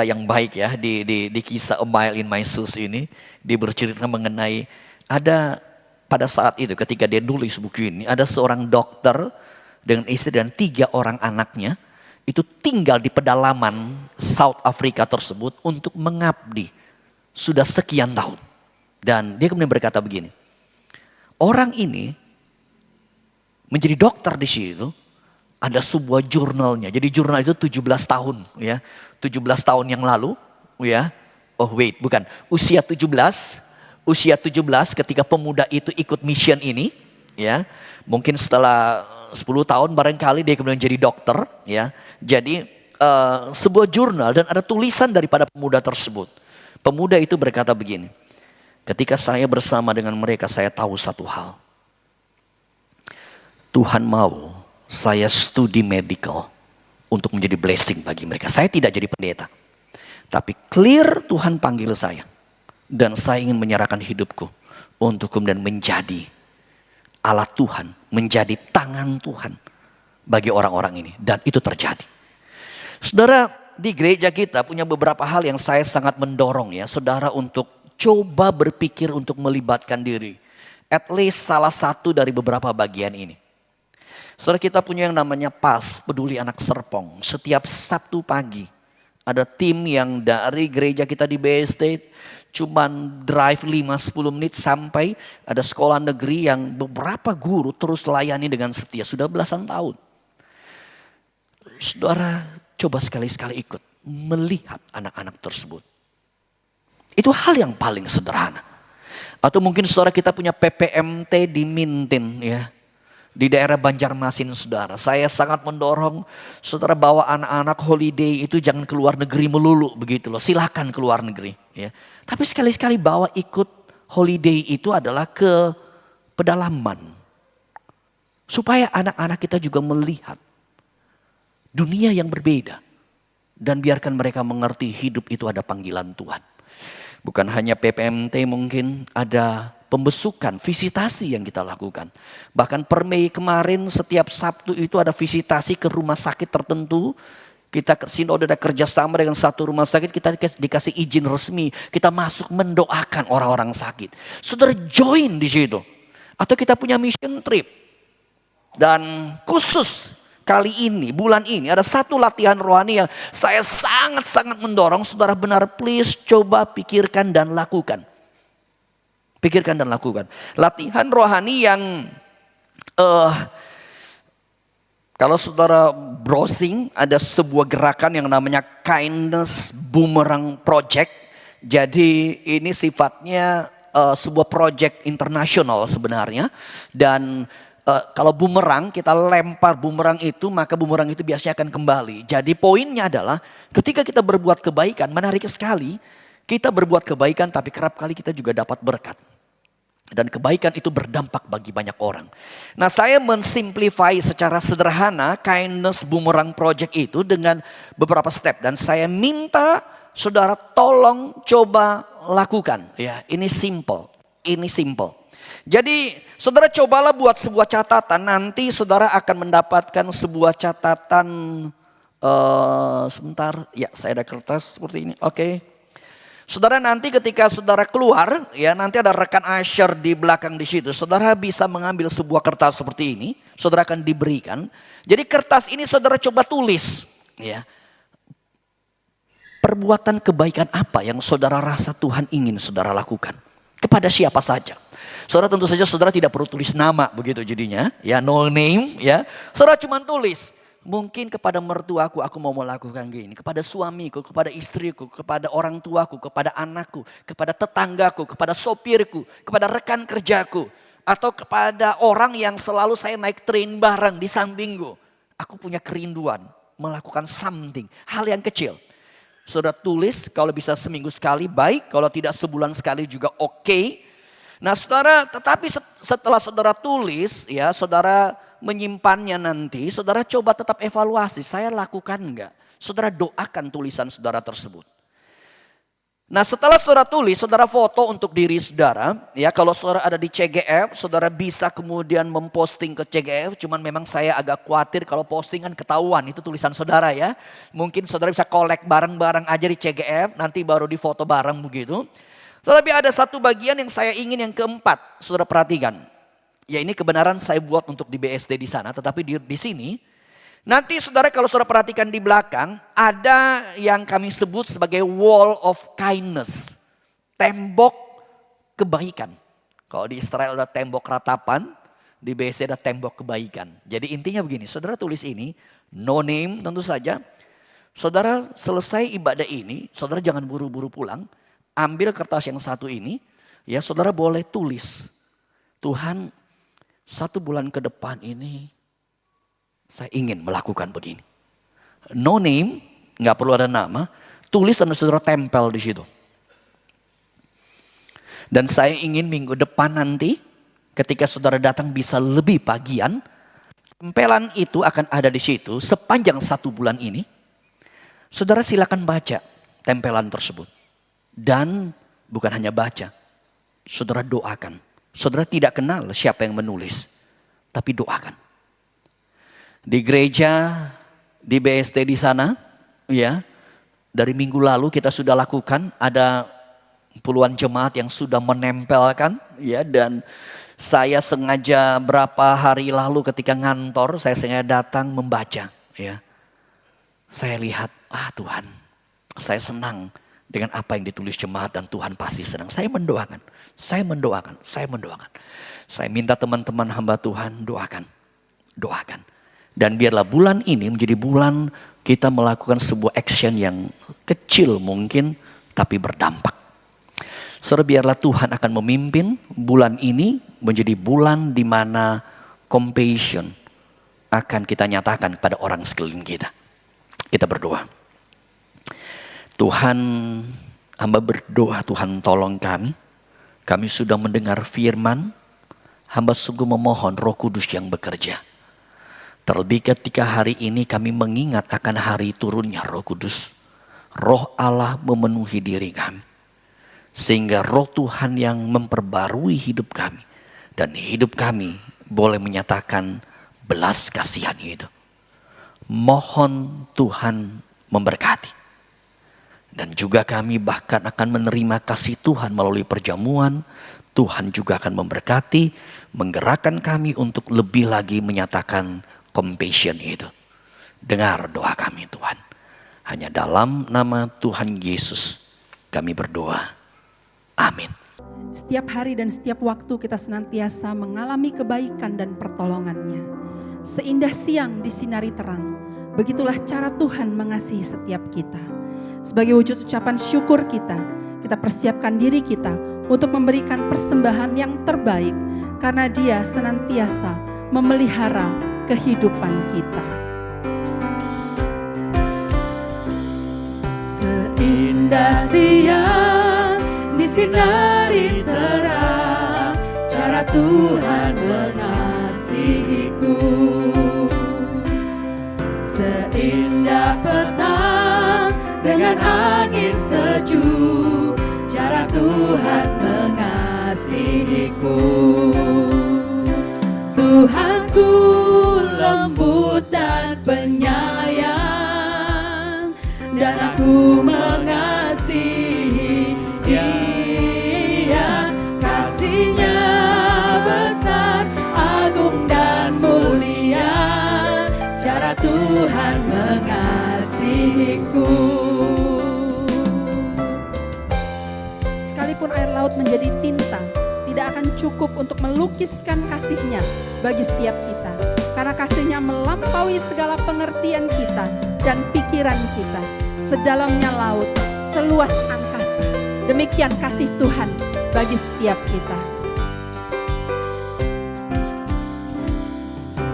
yang baik ya, di kisah A Mile in My Shoes ini, dia bercerita mengenai ada pada saat itu ketika dia nulis buku ini, ada seorang dokter dengan istri dan 3 orang anaknya. Itu tinggal di pedalaman South Africa tersebut untuk mengabdi sudah sekian tahun. Dan dia kemudian berkata begini, orang ini menjadi dokter di situ, ada sebuah jurnalnya. Jadi jurnal itu 17 tahun ya, 17 tahun yang lalu ya. Oh wait, bukan, usia 17 ketika pemuda itu ikut mission ini ya. Mungkin setelah 10 tahun barangkali dia kemudian jadi dokter ya. Jadi sebuah jurnal dan ada tulisan daripada pemuda tersebut. Pemuda itu berkata begini, ketika saya bersama dengan mereka saya tahu satu hal. Tuhan mau saya studi medical untuk menjadi blessing bagi mereka. Saya tidak jadi pendeta. Tapi clear Tuhan panggil saya. Dan saya ingin menyerahkan hidupku untuk kemudian menjadi alat Tuhan. Menjadi tangan Tuhan bagi orang-orang ini. Dan itu terjadi. Saudara, di gereja kita punya beberapa hal yang saya sangat mendorong ya. Saudara untuk coba berpikir untuk melibatkan diri. At least salah satu dari beberapa bagian ini. Saudara, kita punya yang namanya PAS, Peduli Anak Serpong. Setiap Sabtu pagi ada tim yang dari gereja kita di BSD cuman drive 5-10 menit sampai ada sekolah negeri yang beberapa guru terus layani dengan setia. Sudah belasan tahun. Saudara, coba sekali-sekali ikut melihat anak-anak tersebut. Itu hal yang paling sederhana. Atau mungkin saudara kita punya PPMT di Mintin ya. Di daerah Banjarmasin saudara. Saya sangat mendorong saudara bawa anak-anak holiday itu jangan keluar negeri melulu begitu loh. Silakan keluar negeri ya. Tapi sekali-sekali bawa ikut holiday itu adalah ke pedalaman. Supaya anak-anak kita juga melihat dunia yang berbeda. Dan biarkan mereka mengerti hidup itu ada panggilan Tuhan. Bukan hanya PPMT, mungkin ada pembesukan, visitasi yang kita lakukan. Bahkan per Mei kemarin setiap Sabtu itu ada visitasi ke rumah sakit tertentu. Kita sinode ada kerjasama dengan satu rumah sakit, kita dikasih izin resmi. Kita masuk mendoakan orang-orang sakit. Saudara join di situ. Atau kita punya mission trip. Dan khusus kali ini, bulan ini ada satu latihan rohani yang saya sangat-sangat mendorong. Saudara benar please coba pikirkan dan lakukan. Pikirkan dan lakukan. Latihan rohani yang kalau saudara browsing ada sebuah gerakan yang namanya Kindness Boomerang Project. Jadi ini sifatnya sebuah project internasional sebenarnya. Dan kalau bumerang, kita lempar bumerang itu, maka bumerang itu biasanya akan kembali. Jadi poinnya adalah ketika kita berbuat kebaikan, menarik sekali. Kita berbuat kebaikan tapi kerap kali kita juga dapat berkat. Dan kebaikan itu berdampak bagi banyak orang. Nah, saya mensimplify secara sederhana Kindness Boomerang Project itu dengan beberapa step. Dan saya minta saudara tolong coba lakukan. Ya, ini simple. Ini simple. Jadi saudara cobalah buat sebuah catatan. Nanti saudara akan mendapatkan sebuah catatan. Sebentar, ya saya ada kertas seperti ini. Oke. Saudara nanti ketika saudara keluar, ya nanti ada rekan usher di belakang di situ. Saudara bisa mengambil sebuah kertas seperti ini, saudara akan diberikan. Jadi kertas ini saudara coba tulis, ya. Perbuatan kebaikan apa yang saudara rasa Tuhan ingin saudara lakukan? Kepada siapa saja? Saudara tentu saja saudara tidak perlu tulis nama begitu jadinya, ya no name, ya. Saudara cuma tulis. Mungkin kepada mertuaku aku mau melakukan gini. Kepada suamiku, kepada istriku, kepada orang tuaku, kepada anakku, kepada tetanggaku, kepada sopirku, kepada rekan kerjaku. Atau kepada orang yang selalu saya naik train bareng di sampingku. Aku punya kerinduan melakukan something, hal yang kecil. Saudara tulis kalau bisa seminggu sekali baik, kalau tidak sebulan sekali juga oke. Nah saudara, tetapi setelah saudara tulis ya saudara menyimpannya nanti, saudara coba tetap evaluasi, saya lakukan enggak? Saudara doakan tulisan saudara tersebut. Nah setelah saudara tulis, saudara foto untuk diri saudara. Ya kalau saudara ada di CGF, saudara bisa kemudian memposting ke CGF. Cuman memang saya agak khawatir kalau postingan ketahuan, itu tulisan saudara ya. Mungkin saudara bisa collect bareng-bareng aja di CGF, nanti baru difoto bareng begitu. Tetapi ada satu bagian yang saya ingin yang keempat, saudara perhatikan. Ya ini kebenaran saya buat untuk di BSD di sana, tetapi di sini nanti saudara kalau saudara perhatikan di belakang ada yang kami sebut sebagai wall of kindness, tembok kebaikan. Kalau di Israel ada tembok ratapan, di BSD ada tembok kebaikan. Jadi intinya begini, saudara tulis ini, no name tentu saja. Saudara selesai ibadah ini, saudara jangan buru-buru pulang, ambil kertas yang satu ini, ya saudara boleh tulis, Tuhan 1 bulan ke depan ini saya ingin melakukan begini. No name, nggak perlu ada nama, tulis dan saudara tempel di situ. Dan saya ingin minggu depan nanti ketika saudara datang bisa lebih pagian, Tempelan itu akan ada di situ sepanjang 1 bulan ini. Saudara silakan baca tempelan tersebut. Dan bukan hanya baca, saudara doakan. Saudara tidak kenal siapa yang menulis, tapi doakan. Di gereja, di BST di sana, ya, dari minggu lalu kita sudah lakukan, ada puluhan jemaat yang sudah menempelkan, ya, dan saya sengaja berapa hari lalu ketika ngantor, saya sengaja datang membaca, ya. Saya lihat, Tuhan, saya senang dengan apa yang ditulis jemaat dan Tuhan pasti senang. Saya mendoakan. Saya minta teman-teman hamba Tuhan doakan. Dan biarlah bulan ini menjadi bulan kita melakukan sebuah action yang kecil mungkin, tapi berdampak. Saudara, biarlah Tuhan akan memimpin bulan ini menjadi bulan di mana compassion akan kita nyatakan pada orang sekeliling kita. Kita berdoa. Tuhan, hamba berdoa, Tuhan tolong kami. Kami sudah mendengar firman, hamba sungguh memohon Roh Kudus yang bekerja. Terlebih ketika hari ini kami mengingat akan hari turunnya Roh Kudus. Roh Allah memenuhi diri kami. Sehingga roh Tuhan yang memperbarui hidup kami. Dan hidup kami boleh menyatakan belas kasihan itu. Mohon Tuhan memberkati. Dan juga kami bahkan akan menerima kasih Tuhan melalui perjamuan. Tuhan juga akan memberkati, menggerakkan kami untuk lebih lagi menyatakan compassion itu. Dengar doa kami Tuhan. Hanya dalam nama Tuhan Yesus kami berdoa. Amin. Setiap hari dan setiap waktu kita senantiasa mengalami kebaikan dan pertolongannya. Seindah siang disinari terang, begitulah cara Tuhan mengasihi setiap kita. Sebagai wujud ucapan syukur kita persiapkan diri kita untuk memberikan persembahan yang terbaik, karena Dia senantiasa memelihara kehidupan kita. Seindah siang disinari terang, cara Tuhan mengasihiku. Seindah petang dengan angin sejuk, cara Tuhan mengasihiku. Tuhanku lembut dan penyayang, dan aku mengasihi Dia. Kasih-Nya besar, agung dan mulia, cara Tuhan mengasihiku. Sekalipun air laut menjadi tinta, tidak akan cukup untuk melukiskan kasih-Nya bagi setiap kita. Karena kasih-Nya melampaui segala pengertian kita dan pikiran kita. Sedalamnya laut, seluas angkasa. Demikian kasih Tuhan bagi setiap kita.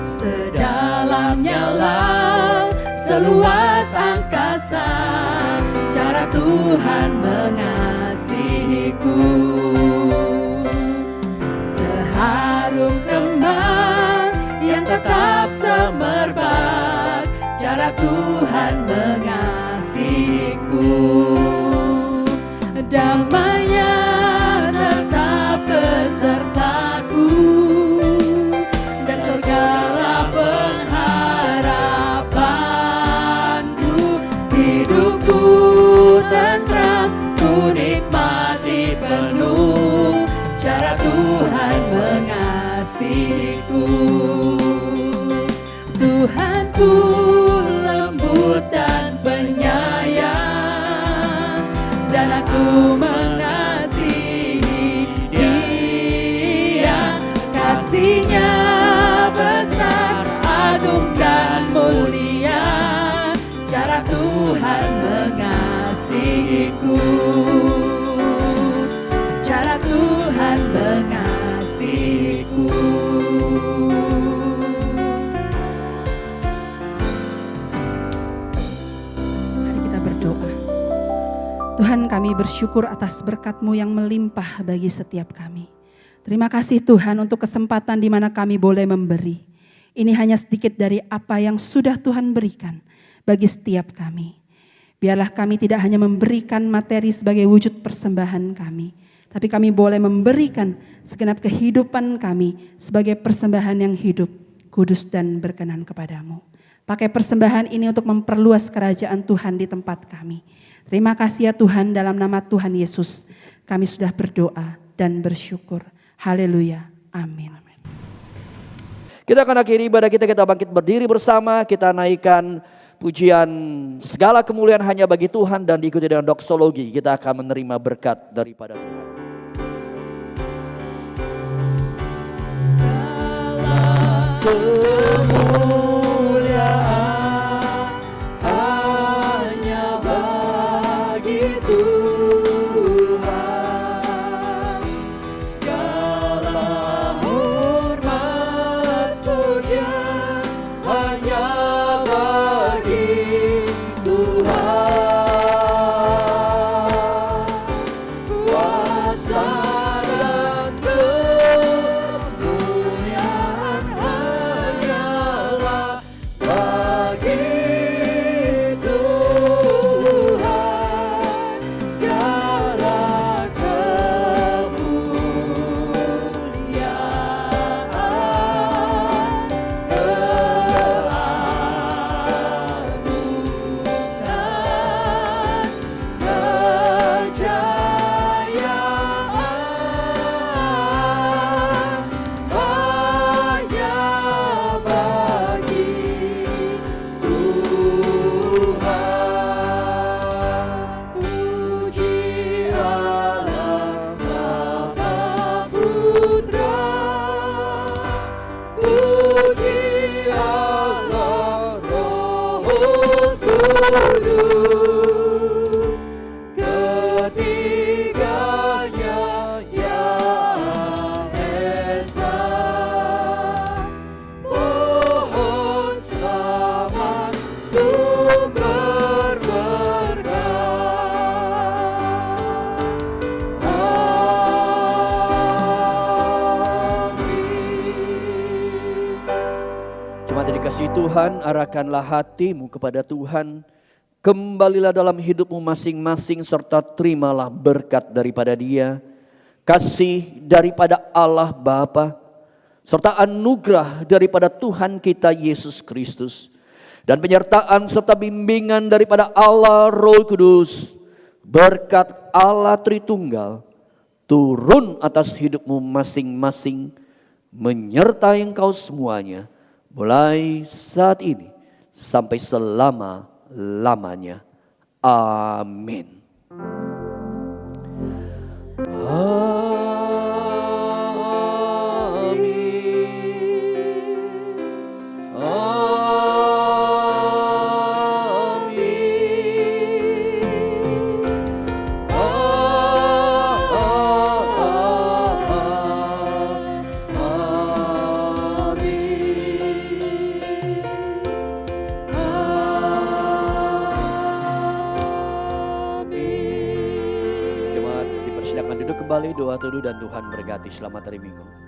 Sedalamnya laut, seluas angkasa, cara Tuhan mengasihiku. Seharum kembang yang tetap semerbak, cara Tuhan mengasihiku. Damai-Nya tetap besertaku, dan surgalah pengharapanku. Hidupku tentram, ku nikmati penuh, cara Tuhan mengasihiku. Tuhanku lembut dan penyayang, dan aku mengasihi Dia. Kasih-Nya besar, agung dan mulia, cara Tuhan mengasihiku. Cara Tuhan mengasihiku. Mari kita berdoa. Tuhan, kami bersyukur atas berkat-Mu yang melimpah bagi setiap kami. Terima kasih Tuhan untuk kesempatan di mana kami boleh memberi. Ini hanya sedikit dari apa yang sudah Tuhan berikan bagi setiap kami. Biarlah kami tidak hanya memberikan materi sebagai wujud persembahan kami, tapi kami boleh memberikan segenap kehidupan kami sebagai persembahan yang hidup, kudus dan berkenan kepadamu. Pakai persembahan ini untuk memperluas kerajaan Tuhan di tempat kami. Terima kasih ya Tuhan, dalam nama Tuhan Yesus kami sudah berdoa dan bersyukur. Haleluya. Amin. Kita akan akhiri ibadah kita bangkit berdiri bersama, kita naikkan pujian segala kemuliaan hanya bagi Tuhan dan diikuti dengan doksologi. Kita akan menerima berkat daripada Tuhan. Kemuliaan hanya bagi Tuhan, segala hormat pujian hanya bagi Tuhan. Kuasa dan kemuliaan hanyalah bagi Tuhan, segala kemuliaan, puji Allah Roh Kudus, ketiganya yang esa. Pohon selamat sumber berkah. Jemaat yang dikasihi Tuhan, arahkanlah hatimu kepada Tuhan. Kembalilah dalam hidupmu masing-masing serta terimalah berkat daripada Dia. Kasih daripada Allah Bapa serta anugerah daripada Tuhan kita Yesus Kristus. Dan penyertaan serta bimbingan daripada Allah Roh Kudus. Berkat Allah Tritunggal turun atas hidupmu masing-masing, menyertai engkau semuanya, mulai saat ini sampai selama-lamanya. Amin. Jemaat dipersilakan duduk kembali, doa teduh dan Tuhan berkati. Selamat hari Minggu.